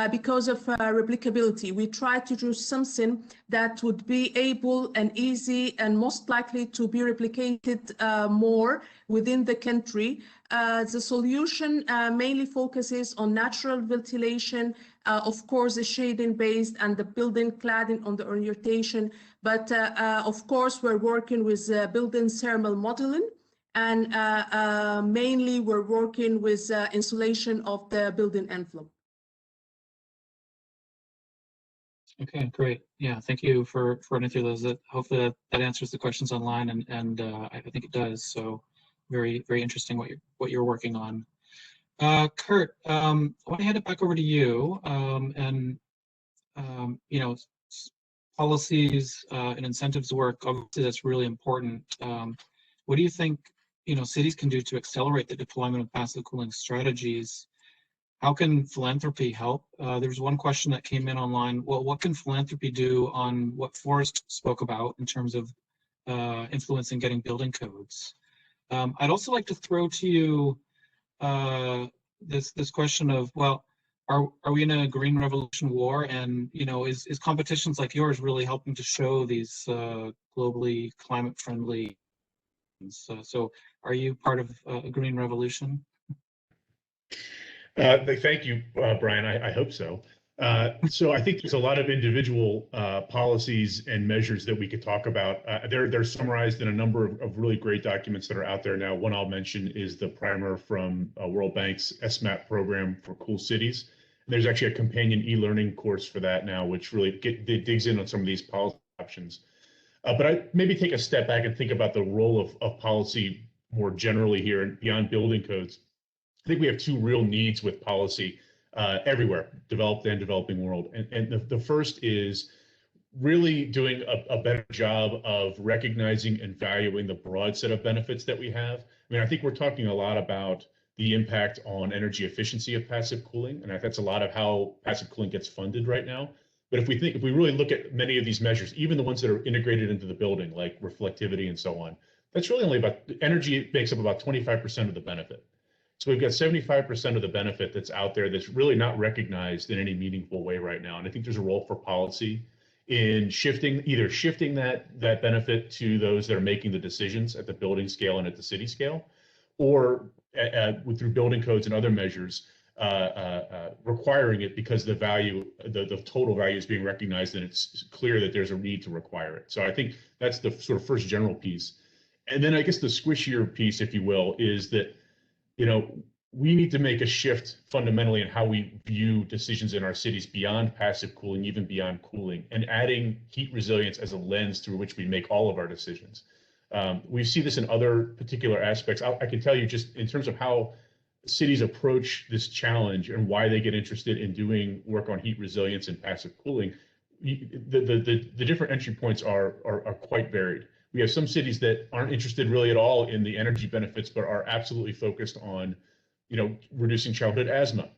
Because of replicability. We try to do something that would be able and easy and most likely to be replicated more within the country. The solution mainly focuses on natural ventilation, of course, the shading based and the building cladding on the orientation. But of course, we're working with building thermal modeling. And mainly we're working with insulation of the building envelope. Okay, great. Yeah, thank you for running through those. Hopefully that answers the questions online, and I think it does. So very interesting what you're working on. Kurt, I want to hand it back over to you. You know, policies and incentives work. Obviously, that's really important. What do you think cities can do to accelerate the deployment of passive cooling strategies? How can philanthropy help? There's one question that came in online. Well, what can philanthropy do on what Forrest spoke about in terms of influencing getting building codes? I'd also like to throw to you this question of, well, are we in a green revolution war? And is competitions like yours really helping to show these globally climate friendly? So are you part of a green revolution? Thank you, Brian. I hope so. So I think there's a lot of individual policies and measures that we could talk about. They're summarized in a number of really great documents that are out there now. One I'll mention is the primer from World Bank's SMAP program for cool cities. And there's actually a companion e-learning course for that now, which really digs in on some of these policy options. But I maybe take a step back and think about the role of policy more generally here and beyond building codes. I think we have two real needs with policy everywhere, developed and developing world. And the first is really doing a better job of recognizing and valuing the broad set of benefits that we have. I mean, I think we're talking a lot about the impact on energy efficiency of passive cooling, and that's a lot of how passive cooling gets funded right now. But if we really look at many of these measures, even the ones that are integrated into the building, like reflectivity and so on, that's really only about energy makes up about 25% of the benefit. So we've got 75% of the benefit that's out there that's really not recognized in any meaningful way right now. And I think there's a role for policy in shifting that benefit to those that are making the decisions at the building scale and at the city scale, or through building codes and other measures, requiring it because the total value is being recognized, and it's clear that there's a need to require it. So I think that's the sort of first general piece. And then I guess the squishier piece, if you will, is that, we need to make a shift fundamentally in how we view decisions in our cities beyond passive cooling, even beyond cooling, and adding heat resilience as a lens through which we make all of our decisions. We see this in other particular aspects. I can tell you, just in terms of how cities approach this challenge and why they get interested in doing work on heat resilience and passive cooling, the different entry points are quite varied. We have some cities that aren't interested really at all in the energy benefits, but are absolutely focused on, reducing childhood asthma,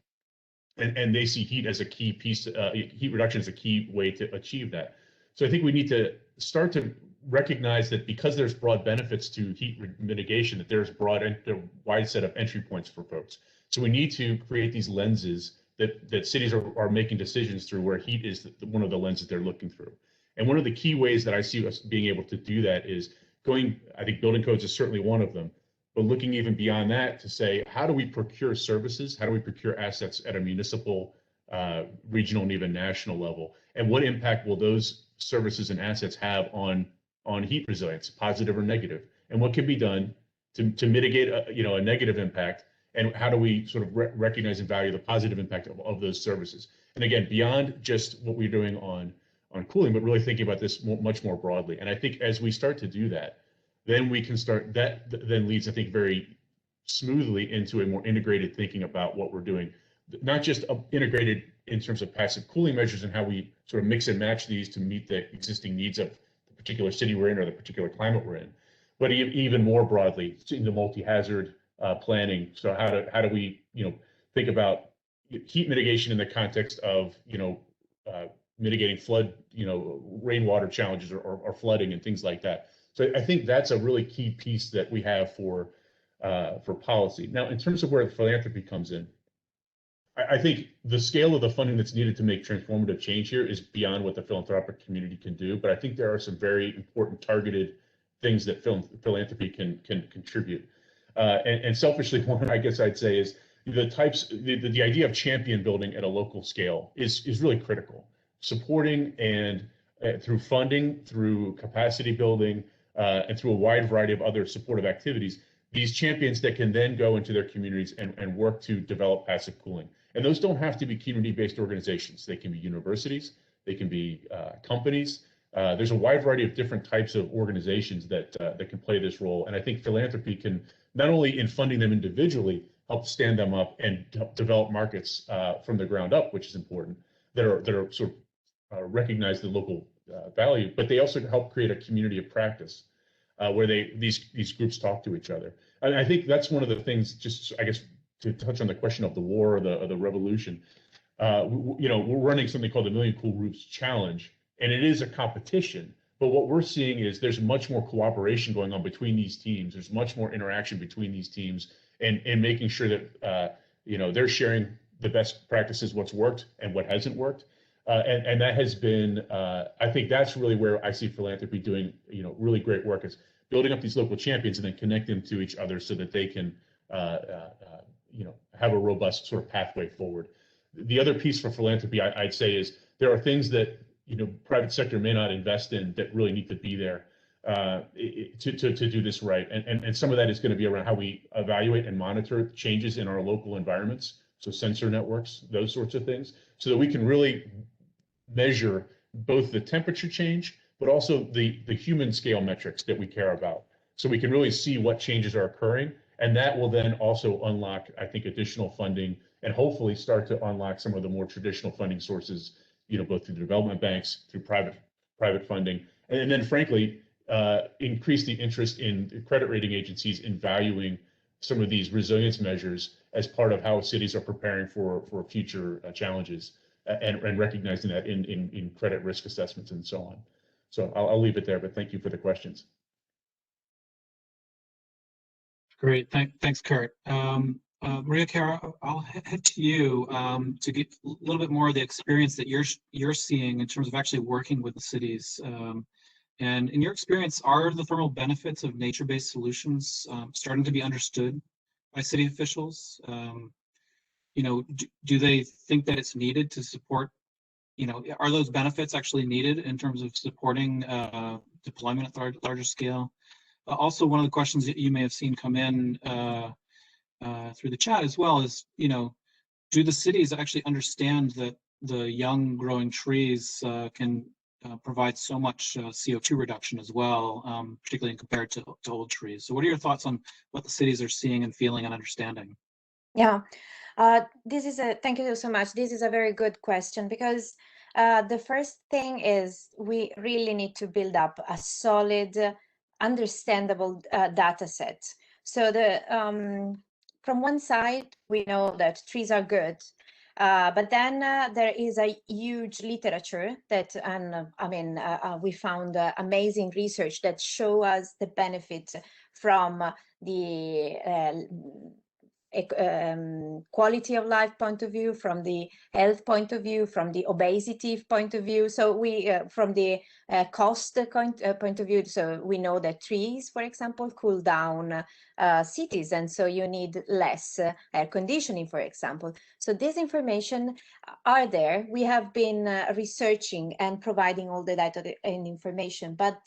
and they see heat as a key piece. Heat reduction is a key way to achieve that. So I think we need to start to recognize that because there's broad benefits to heat mitigation, that there's a wide set of entry points for folks. So we need to create these lenses that cities are making decisions through, where heat is one of the lenses they're looking through. And one of the key ways that I see us being able to do that is I think building codes is certainly one of them, but looking even beyond that to say, how do we procure services? How do we procure assets at a municipal, regional, and even national level? And what impact will those services and assets have on heat resilience, positive or negative? And what can be done to mitigate a negative impact? And how do we sort of recognize and value the positive impact of those services? And again, beyond just what we're doing on cooling, but really thinking about this much more broadly. And I think as we start to do that, then we can start, that then leads, I think, very smoothly into a more integrated thinking about what we're doing, not just integrated in terms of passive cooling measures and how we sort of mix and match these to meet the existing needs of the particular city we're in or the particular climate we're in, but even more broadly into multi-hazard planning. So how do we think about heat mitigation in the context of mitigating flood, rainwater challenges or flooding and things like that. So I think that's a really key piece that we have for policy. Now, in terms of where the philanthropy comes in, I think the scale of the funding that's needed to make transformative change here is beyond what the philanthropic community can do. But I think there are some very important targeted things that philanthropy can contribute. And selfishly, one I guess I'd say is the idea of champion building at a local scale is really critical. Supporting and through funding, through capacity building, and through a wide variety of other supportive activities, these champions that can then go into their communities and work to develop passive cooling. And those don't have to be community-based organizations. They can be universities, they can be companies. There's a wide variety of different types of organizations that can play this role. And I think philanthropy can, not only in funding them individually, help stand them up and help develop markets from the ground up, which is important, that are sort of recognize the local value, but they also help create a community of practice where these groups talk to each other. And I think that's one of the things, just I guess to touch on the question of the war or the revolution, we're running something called the Million Cool Roofs Challenge, and it is a competition. But what we're seeing is there's much more cooperation going on between these teams. There's much more interaction between these teams, and making sure that they're sharing the best practices, what's worked and what hasn't worked. And that has been, I think that's really where I see philanthropy doing, really great work, is building up these local champions and then connect them to each other so that they can, have a robust sort of pathway forward. The other piece for philanthropy, I'd say, is there are things that, private sector may not invest in that really need to be there to do this right. And some of that is going to be around how we evaluate and monitor changes in our local environments. So sensor networks, those sorts of things, so that we can really measure both the temperature change, but also the human scale metrics that we care about. So we can really see what changes are occurring. And that will then also unlock, I think, additional funding and hopefully start to unlock some of the more traditional funding sources, both through the development banks, through private funding, and then frankly, increase the interest in credit rating agencies in valuing some of these resilience measures as part of how cities are preparing for future challenges and recognizing that in credit risk assessments and so on. So I'll leave it there, but thank you for the questions. Great, thanks, Kurt. Maria Chiara, I'll head to you to get a little bit more of the experience that you're seeing in terms of actually working with the cities. And in your experience, are the thermal benefits of nature-based solutions starting to be understood by city officials? You know, do they think that it's needed to support, you know, are those benefits actually needed in terms of supporting deployment at larger scale? Also, one of the questions that you may have seen come in through the chat as well is, you know, do the cities actually understand that the young growing trees can provide so much CO2 reduction as well, particularly compared to old trees? So what are your thoughts on what the cities are seeing and feeling and understanding? Yeah, thank you so much. This is a very good question, because the first thing is we really need to build up a solid, understandable data set. So from one side, we know that trees are good, but then there is a huge literature that, and we found amazing research that show us the benefit from the quality of life point of view, from the health point of view, from the obesity point of view. So we, from the cost point of view, so we know that trees, for example, cool down cities, and so you need less air conditioning, for example. So this information are there. We have been researching and providing all the data and information, but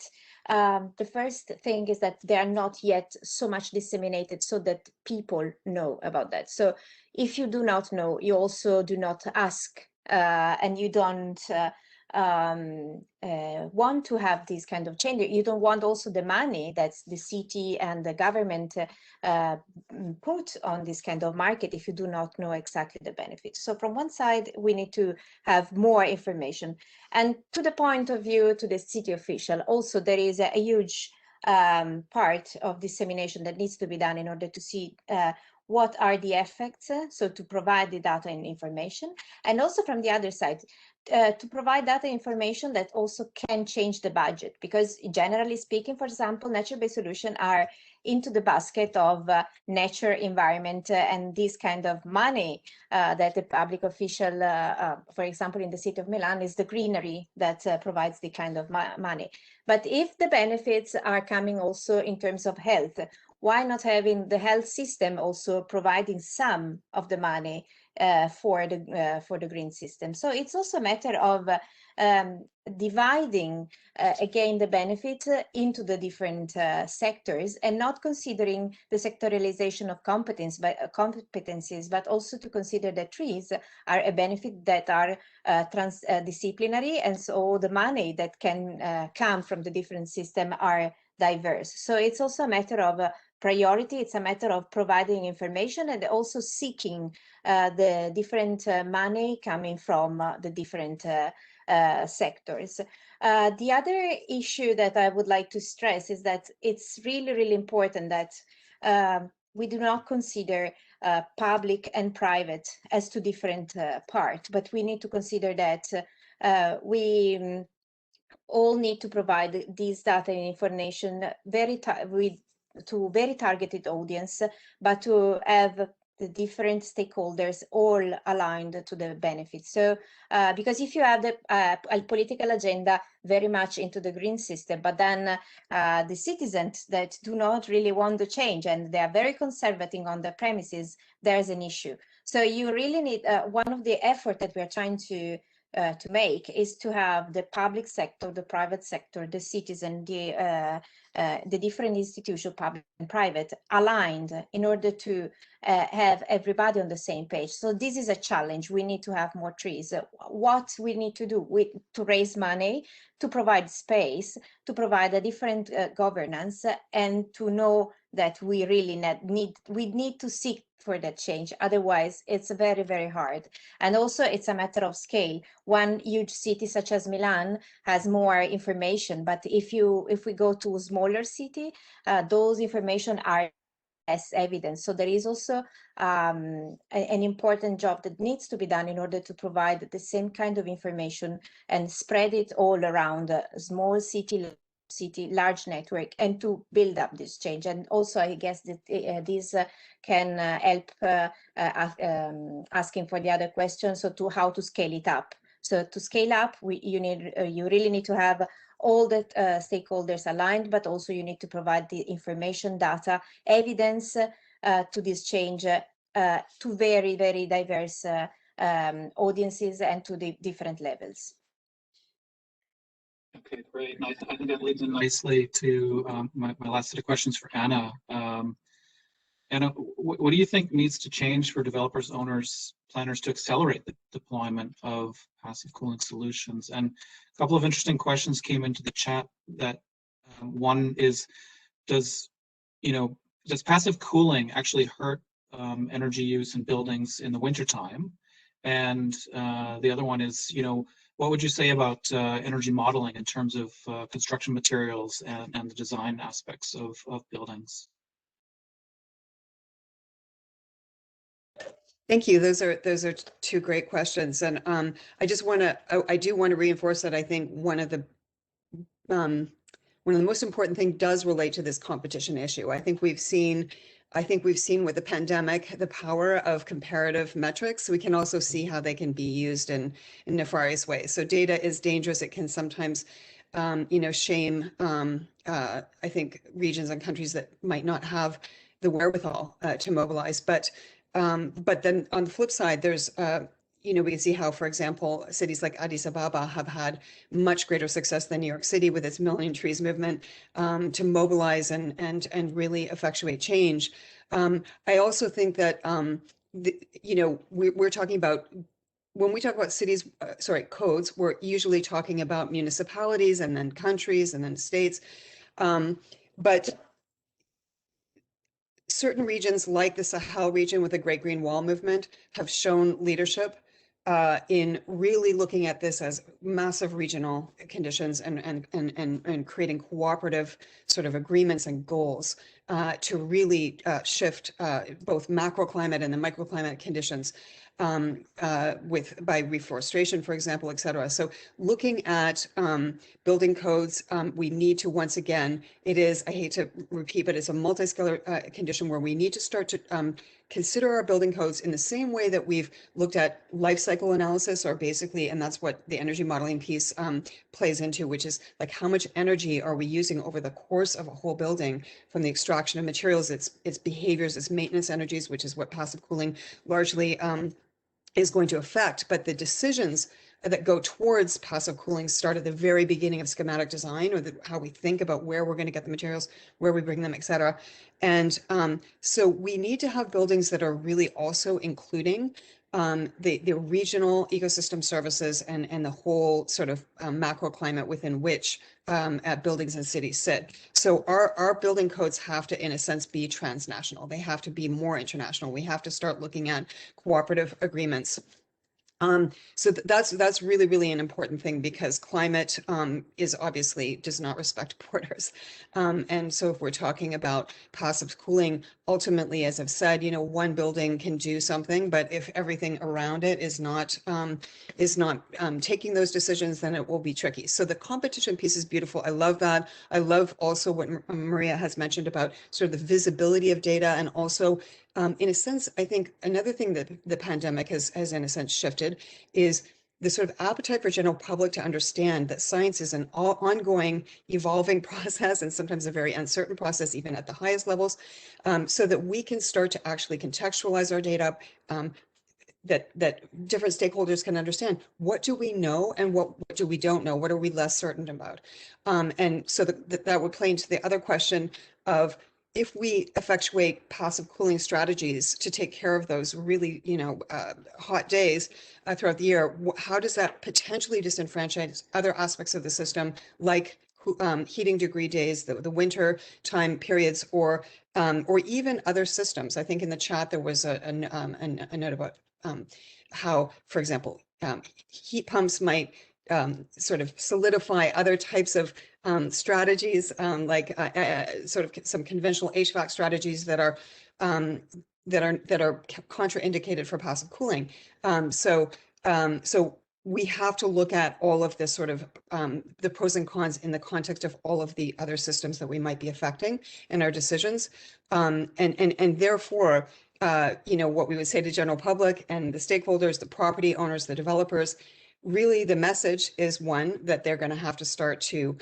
the first thing is that they are not yet so much disseminated so that people know about that. So if you do not know, you also do not ask, and you don't want to have this kind of change. You don't want also the money that the city and the government put on this kind of market if you do not know exactly the benefits. So from one side, we need to have more information. And to the point of view to the city official, also there is a huge part of dissemination that needs to be done in order to see what are the effects, so to provide the data and information. And also from the other side, to provide data information that also can change the budget, because generally speaking, for example, nature-based solutions are into the basket of nature, environment, and this kind of money that the public official, for example, in the city of Milan, is the greenery that provides the kind of money. But if the benefits are coming also in terms of health, why not having the health system also providing some of the money for the green system? So it's also a matter of dividing again the benefit into the different sectors, and not considering the sectorialization of competencies, but also to consider that trees are a benefit that are transdisciplinary, and so the money that can come from the different system are diverse. So it's also a matter of priority. It's a matter of providing information and also seeking the different money coming from the different sectors. The other issue that I would like to stress is that it's really, really important that we do not consider public and private as two different parts, but we need to consider that we all need to provide these data and information to very targeted audience, but to have the different stakeholders all aligned to the benefits. So because if you have a political agenda very much into the green system, but then the citizens that do not really want the change and they are very conservative on the premises, there's an issue. So you really need, one of the effort that we're trying to make is to have the public sector, the private sector, the citizen, the different institutions, public and private, aligned in order to have everybody on the same page. So this is a challenge. We need to have more trees. What we need to do to raise money, to provide space, to provide a different governance, and to know that we really need to seek for that change. Otherwise, it's very, very hard. And also, it's a matter of scale. One huge city such as Milan has more information, but if we go to a smaller city, those information are less evidence. So there is also an important job that needs to be done in order to provide the same kind of information and spread it all around a small city, large network, and to build up this change. And also, I guess that this can help asking for the other question, so to how to scale it up. So to scale up, you really need to have all the stakeholders aligned, but also you need to provide the information, data, evidence to this change to very, very diverse audiences and to the different levels. Okay, great. And I think that leads in nicely to my last set of questions for Anna. Anna, what do you think needs to change for developers, owners, planners to accelerate the deployment of passive cooling solutions? And a couple of interesting questions came into the chat. That one is, does passive cooling actually hurt energy use in buildings in the wintertime? And the other one is, what would you say about energy modeling in terms of construction materials and the design aspects of buildings? Thank you. Those are two great questions, and I do want to reinforce that I think one of the most important thing does relate to this competition issue. I think we've seen with the pandemic the power of comparative metrics. We can also see how they can be used in nefarious ways. So data is dangerous. It can sometimes shame I think regions and countries that might not have the wherewithal to mobilize. But then on the flip side, there's we can see how, for example, cities like Addis Ababa have had much greater success than New York City with its Million Trees movement to mobilize and really effectuate change. I also think that we're talking about, when we talk about cities, codes, we're usually talking about municipalities and then countries and then states. But certain regions like the Sahel region with the Great Green Wall movement have shown leadership in really looking at this as massive regional conditions and creating cooperative sort of agreements and goals to really shift both macroclimate and the microclimate conditions by reforestation, for example, et cetera. So looking at building codes, we need to, once again, I hate to repeat, but it's a multi-scalar condition where we need to start to consider our building codes in the same way that we've looked at life cycle analysis, or basically, and that's what the energy modeling piece plays into, which is like, how much energy are we using over the course of a whole building, from the extraction of materials, its behaviors, its maintenance energies, which is what passive cooling largely is going to affect. But the decisions that go towards passive cooling start at the very beginning of schematic design, or how we think about where we're going to get the materials, where we bring them, et cetera. And so we need to have buildings that are really also including the regional ecosystem services and the whole sort of macroclimate within which buildings and cities sit. So our building codes have to, in a sense, be transnational. They have to be more international. We have to start looking at cooperative agreements. So that's really, really an important thing, because climate is obviously does not respect borders. And so if we're talking about passive cooling, ultimately, as I've said, one building can do something, but if everything around it is not taking those decisions, then it will be tricky. So the competition piece is beautiful. I love that. I love also what Maria has mentioned about sort of the visibility of data, and also in a sense, I think another thing that the pandemic has in a sense shifted is the sort of appetite for general public to understand that science is an ongoing, evolving process, and sometimes a very uncertain process, even at the highest levels, so that we can start to actually contextualize our data, that different stakeholders can understand, what do we know and what do we don't know? What are we less certain about? And so that would play into the other question of, if we effectuate passive cooling strategies to take care of those really, hot days throughout the year, how does that potentially disenfranchise other aspects of the system, like heating degree days, the winter time periods, or even other systems? I think in the chat there was a note about how, for example, heat pumps might sort of solidify other types of strategies, like sort of some conventional HVAC strategies that are contraindicated for passive cooling. So we have to look at all of this sort of the pros and cons in the context of all of the other systems that we might be affecting in our decisions, and therefore, what we would say to general public and the stakeholders, the property owners, the developers, really the message is one that they're going to have to start to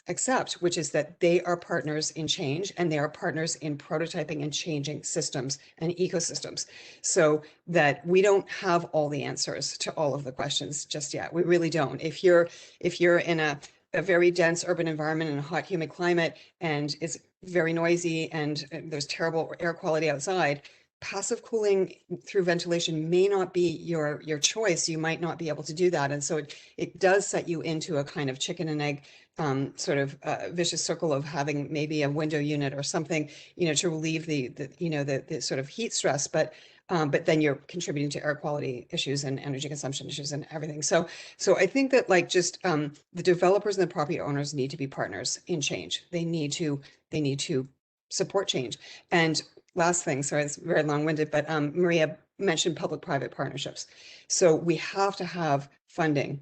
accept, which is that they are partners in change and they are partners in prototyping and changing systems and ecosystems, so that we don't have all the answers to all of the questions just yet. We really don't. If you're in a very dense urban environment in a hot, humid climate and it's very noisy and there's terrible air quality outside, passive cooling through ventilation may not be your choice. You might not be able to do that. And so it does set you into a kind of chicken and egg sort of vicious circle of having maybe a window unit or something, to relieve the sort of heat stress, but then you're contributing to air quality issues and energy consumption issues and everything. So I think that the developers and the property owners need to be partners in change. They need to support change. And last thing, sorry, it's very long-winded, but Maria mentioned public-private partnerships. So we have to have funding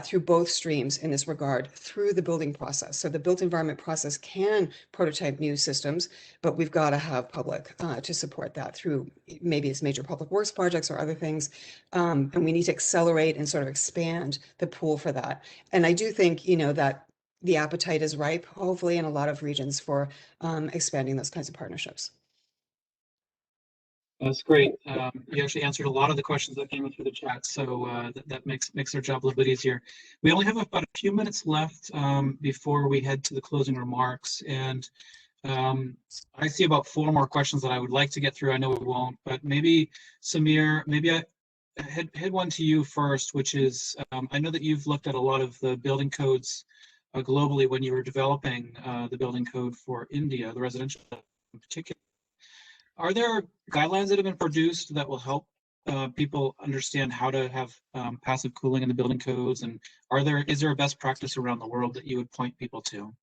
through both streams in this regard through the building process. So the built environment process can prototype new systems, but we've got to have public to support that through maybe it's major public works projects or other things. And we need to accelerate and sort of expand the pool for that. And I do think, that the appetite is ripe, hopefully, in a lot of regions for expanding those kinds of partnerships. That's great. You actually answered a lot of the questions that came in through the chat, so that makes our job a little bit easier. We only have about a few minutes left before we head to the closing remarks, and I see about 4 more questions that I would like to get through. I know we won't, but maybe Samir, maybe I head one to you first, which is I know that you've looked at a lot of the building codes globally when you were developing the building code for India, the residential in particular. Are there guidelines that have been produced that will help people understand how to have passive cooling in the building codes? And is there a best practice around the world that you would point people to?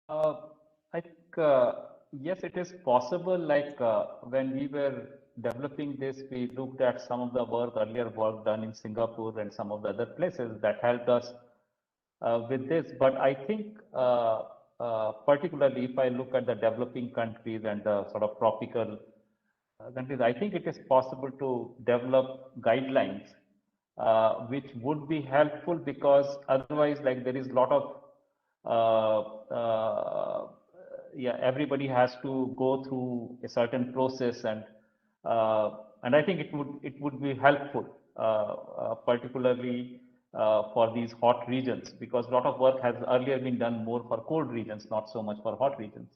I think, yes, it is possible. Like when we were developing this, we looked at some of the earlier work done in Singapore and some of the other places that helped us with this. But I think particularly if I look at the developing countries and the sort of tropical countries, I think it is possible to develop guidelines which would be helpful, because otherwise, like, there is a lot of everybody has to go through a certain process, and I think it would be helpful, particularly for these hot regions, because a lot of work has earlier been done more for cold regions, not so much for hot regions.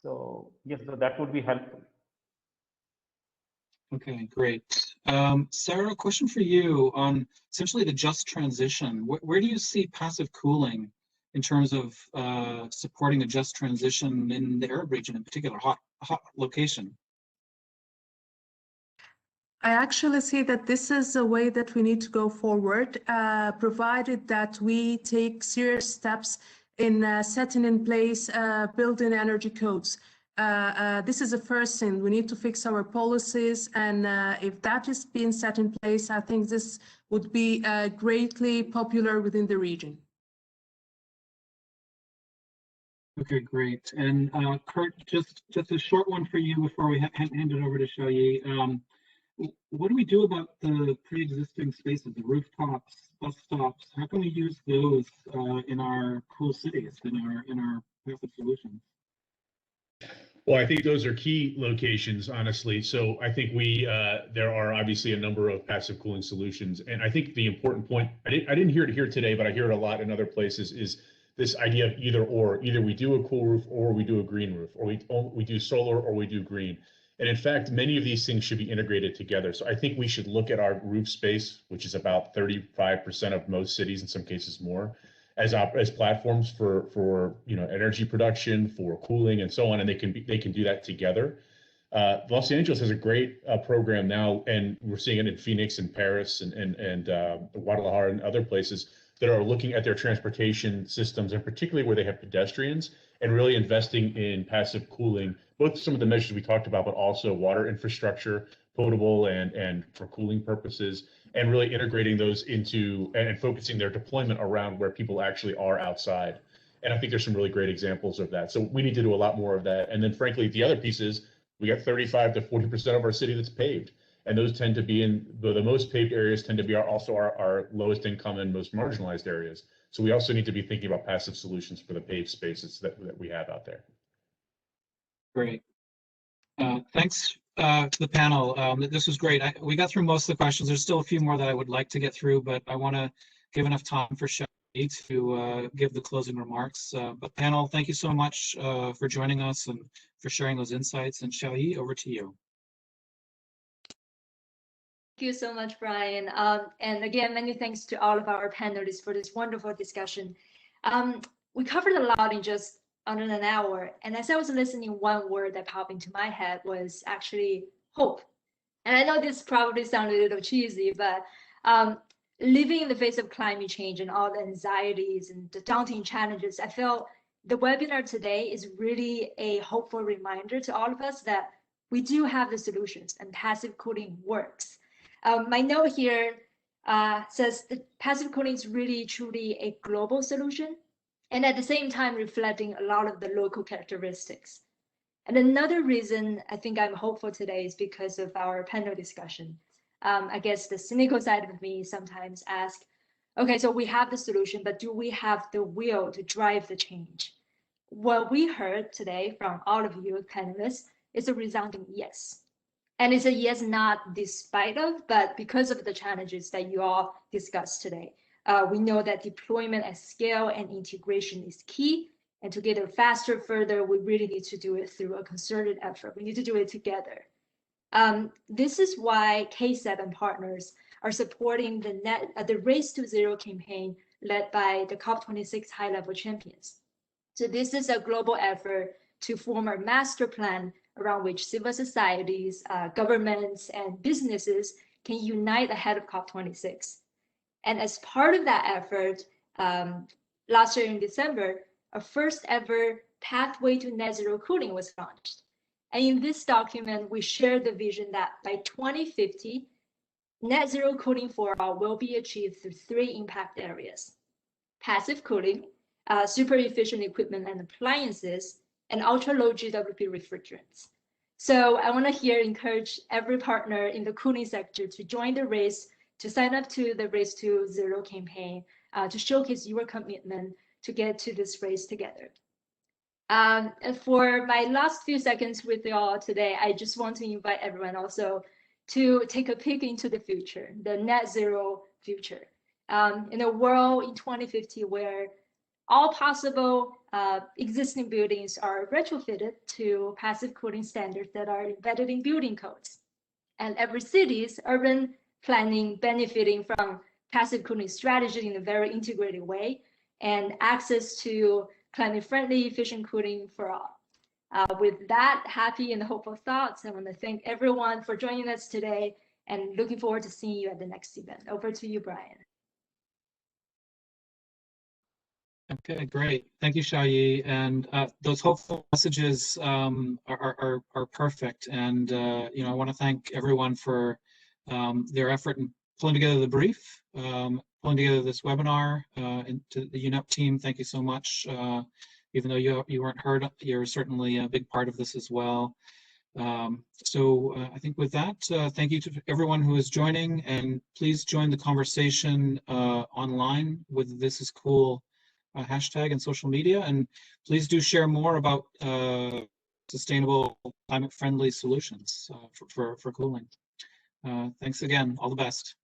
So yes, so that would be helpful. Okay, great. Sarah, a question for you on essentially the just transition. Where do you see passive cooling in terms of supporting a just transition in the Arab region, in particular, hot location? I actually see that this is a way that we need to go forward, provided that we take serious steps in setting in place building energy codes. This is the first thing. We need to fix our policies, and if that is being set in place, I think this would be greatly popular within the region. Okay, great. And Kurt, just a short one for you before we hand it over to Xiaoyi. What do we do about the pre-existing spaces, the rooftops, bus stops? How can we use those in our cool cities, in our passive solutions? Well, I think those are key locations, honestly. So I think there are obviously a number of passive cooling solutions, and I think the important point, I didn't hear it here today, but I hear it a lot in other places, is this idea of either or. Either we do a cool roof or we do a green roof, or we do solar or we do green. And in fact, many of these things should be integrated together. So I think we should look at our roof space, which is about 35% of most cities, in some cases more, as platforms for energy production, for cooling, and so on. And they can do that together. Los Angeles has a great program now, and we're seeing it in Phoenix and Paris and Guadalajara and other places that are looking at their transportation systems, and particularly where they have pedestrians, and really investing in passive cooling, both some of the measures we talked about, but also water infrastructure, potable and for cooling purposes, and really integrating those into and focusing their deployment around where people actually are outside. And I think there's some really great examples of that. So we need to do a lot more of that. And then frankly, the other piece is we got 35 to 40% of our city that's paved. And those tend to be in the most paved areas tend to be our lowest income and most marginalized areas. So we also need to be thinking about passive solutions for the paved spaces that we have out there. Great. Thanks to the panel. This was great. We got through most of the questions. There's still a few more that I would like to get through, but I want to give enough time for Shelley to give the closing remarks. But panel, thank you so much for joining us and for sharing those insights. And Shelley, over to you. Thank you so much, Brian. And again, many thanks to all of our panelists for this wonderful discussion. We covered a lot in just under an hour. And as I was listening, one word that popped into my head was actually hope. And I know this probably sounded a little cheesy, but living in the face of climate change and all the anxieties and the daunting challenges, I felt the webinar today is really a hopeful reminder to all of us that we do have the solutions and passive cooling works. My note here says that passive cooling is really truly a global solution, and at the same time reflecting a lot of the local characteristics. And another reason I think I'm hopeful today is because of our panel discussion. I guess the cynical side of me sometimes asks, okay, so we have the solution, but do we have the will to drive the change? What we heard today from all of you panelists is a resounding yes. And it's a yes, not despite of, but because of the challenges that you all discussed today. We know that deployment at scale and integration is key. And to get it faster, further, we really need to do it through a concerted effort. We need to do it together. This is why K7 partners are supporting the Race to Zero campaign led by the COP26 high-level champions. So this is a global effort to form a master plan around which civil societies, governments, and businesses can unite ahead of COP26. And as part of that effort, last year in December, a first ever pathway to net zero cooling was launched. And in this document, we share the vision that by 2050, net zero cooling for all will be achieved through 3 impact areas: passive cooling, super efficient equipment and appliances, and ultra low GWP refrigerants. So I want to encourage every partner in the cooling sector to join the race, to sign up to the Race to Zero campaign, to showcase your commitment to get to this race together. And for my last few seconds with you all today, I just want to invite everyone also to take a peek into the future, the net zero future. In a world in 2050 where all possible existing buildings are retrofitted to passive cooling standards that are embedded in building codes. And every city's urban planning benefiting from passive cooling strategy in a very integrated way, and access to climate-friendly, efficient cooling for all. With that happy and hopeful thoughts, I want to thank everyone for joining us today and looking forward to seeing you at the next event. Over to you, Brian. Okay, great. Thank you, Xiaoyi. And those hopeful messages are perfect. And you know, I want to thank everyone for their effort in pulling together the brief, pulling together this webinar. And to the UNEP team, thank you so much. Even though you weren't heard, you're certainly a big part of this as well. So I think with that, thank you to everyone who is joining, and please join the conversation online with This Is Cool hashtag and social media, and please do share more about sustainable, climate-friendly solutions for cooling. Thanks again. All the best.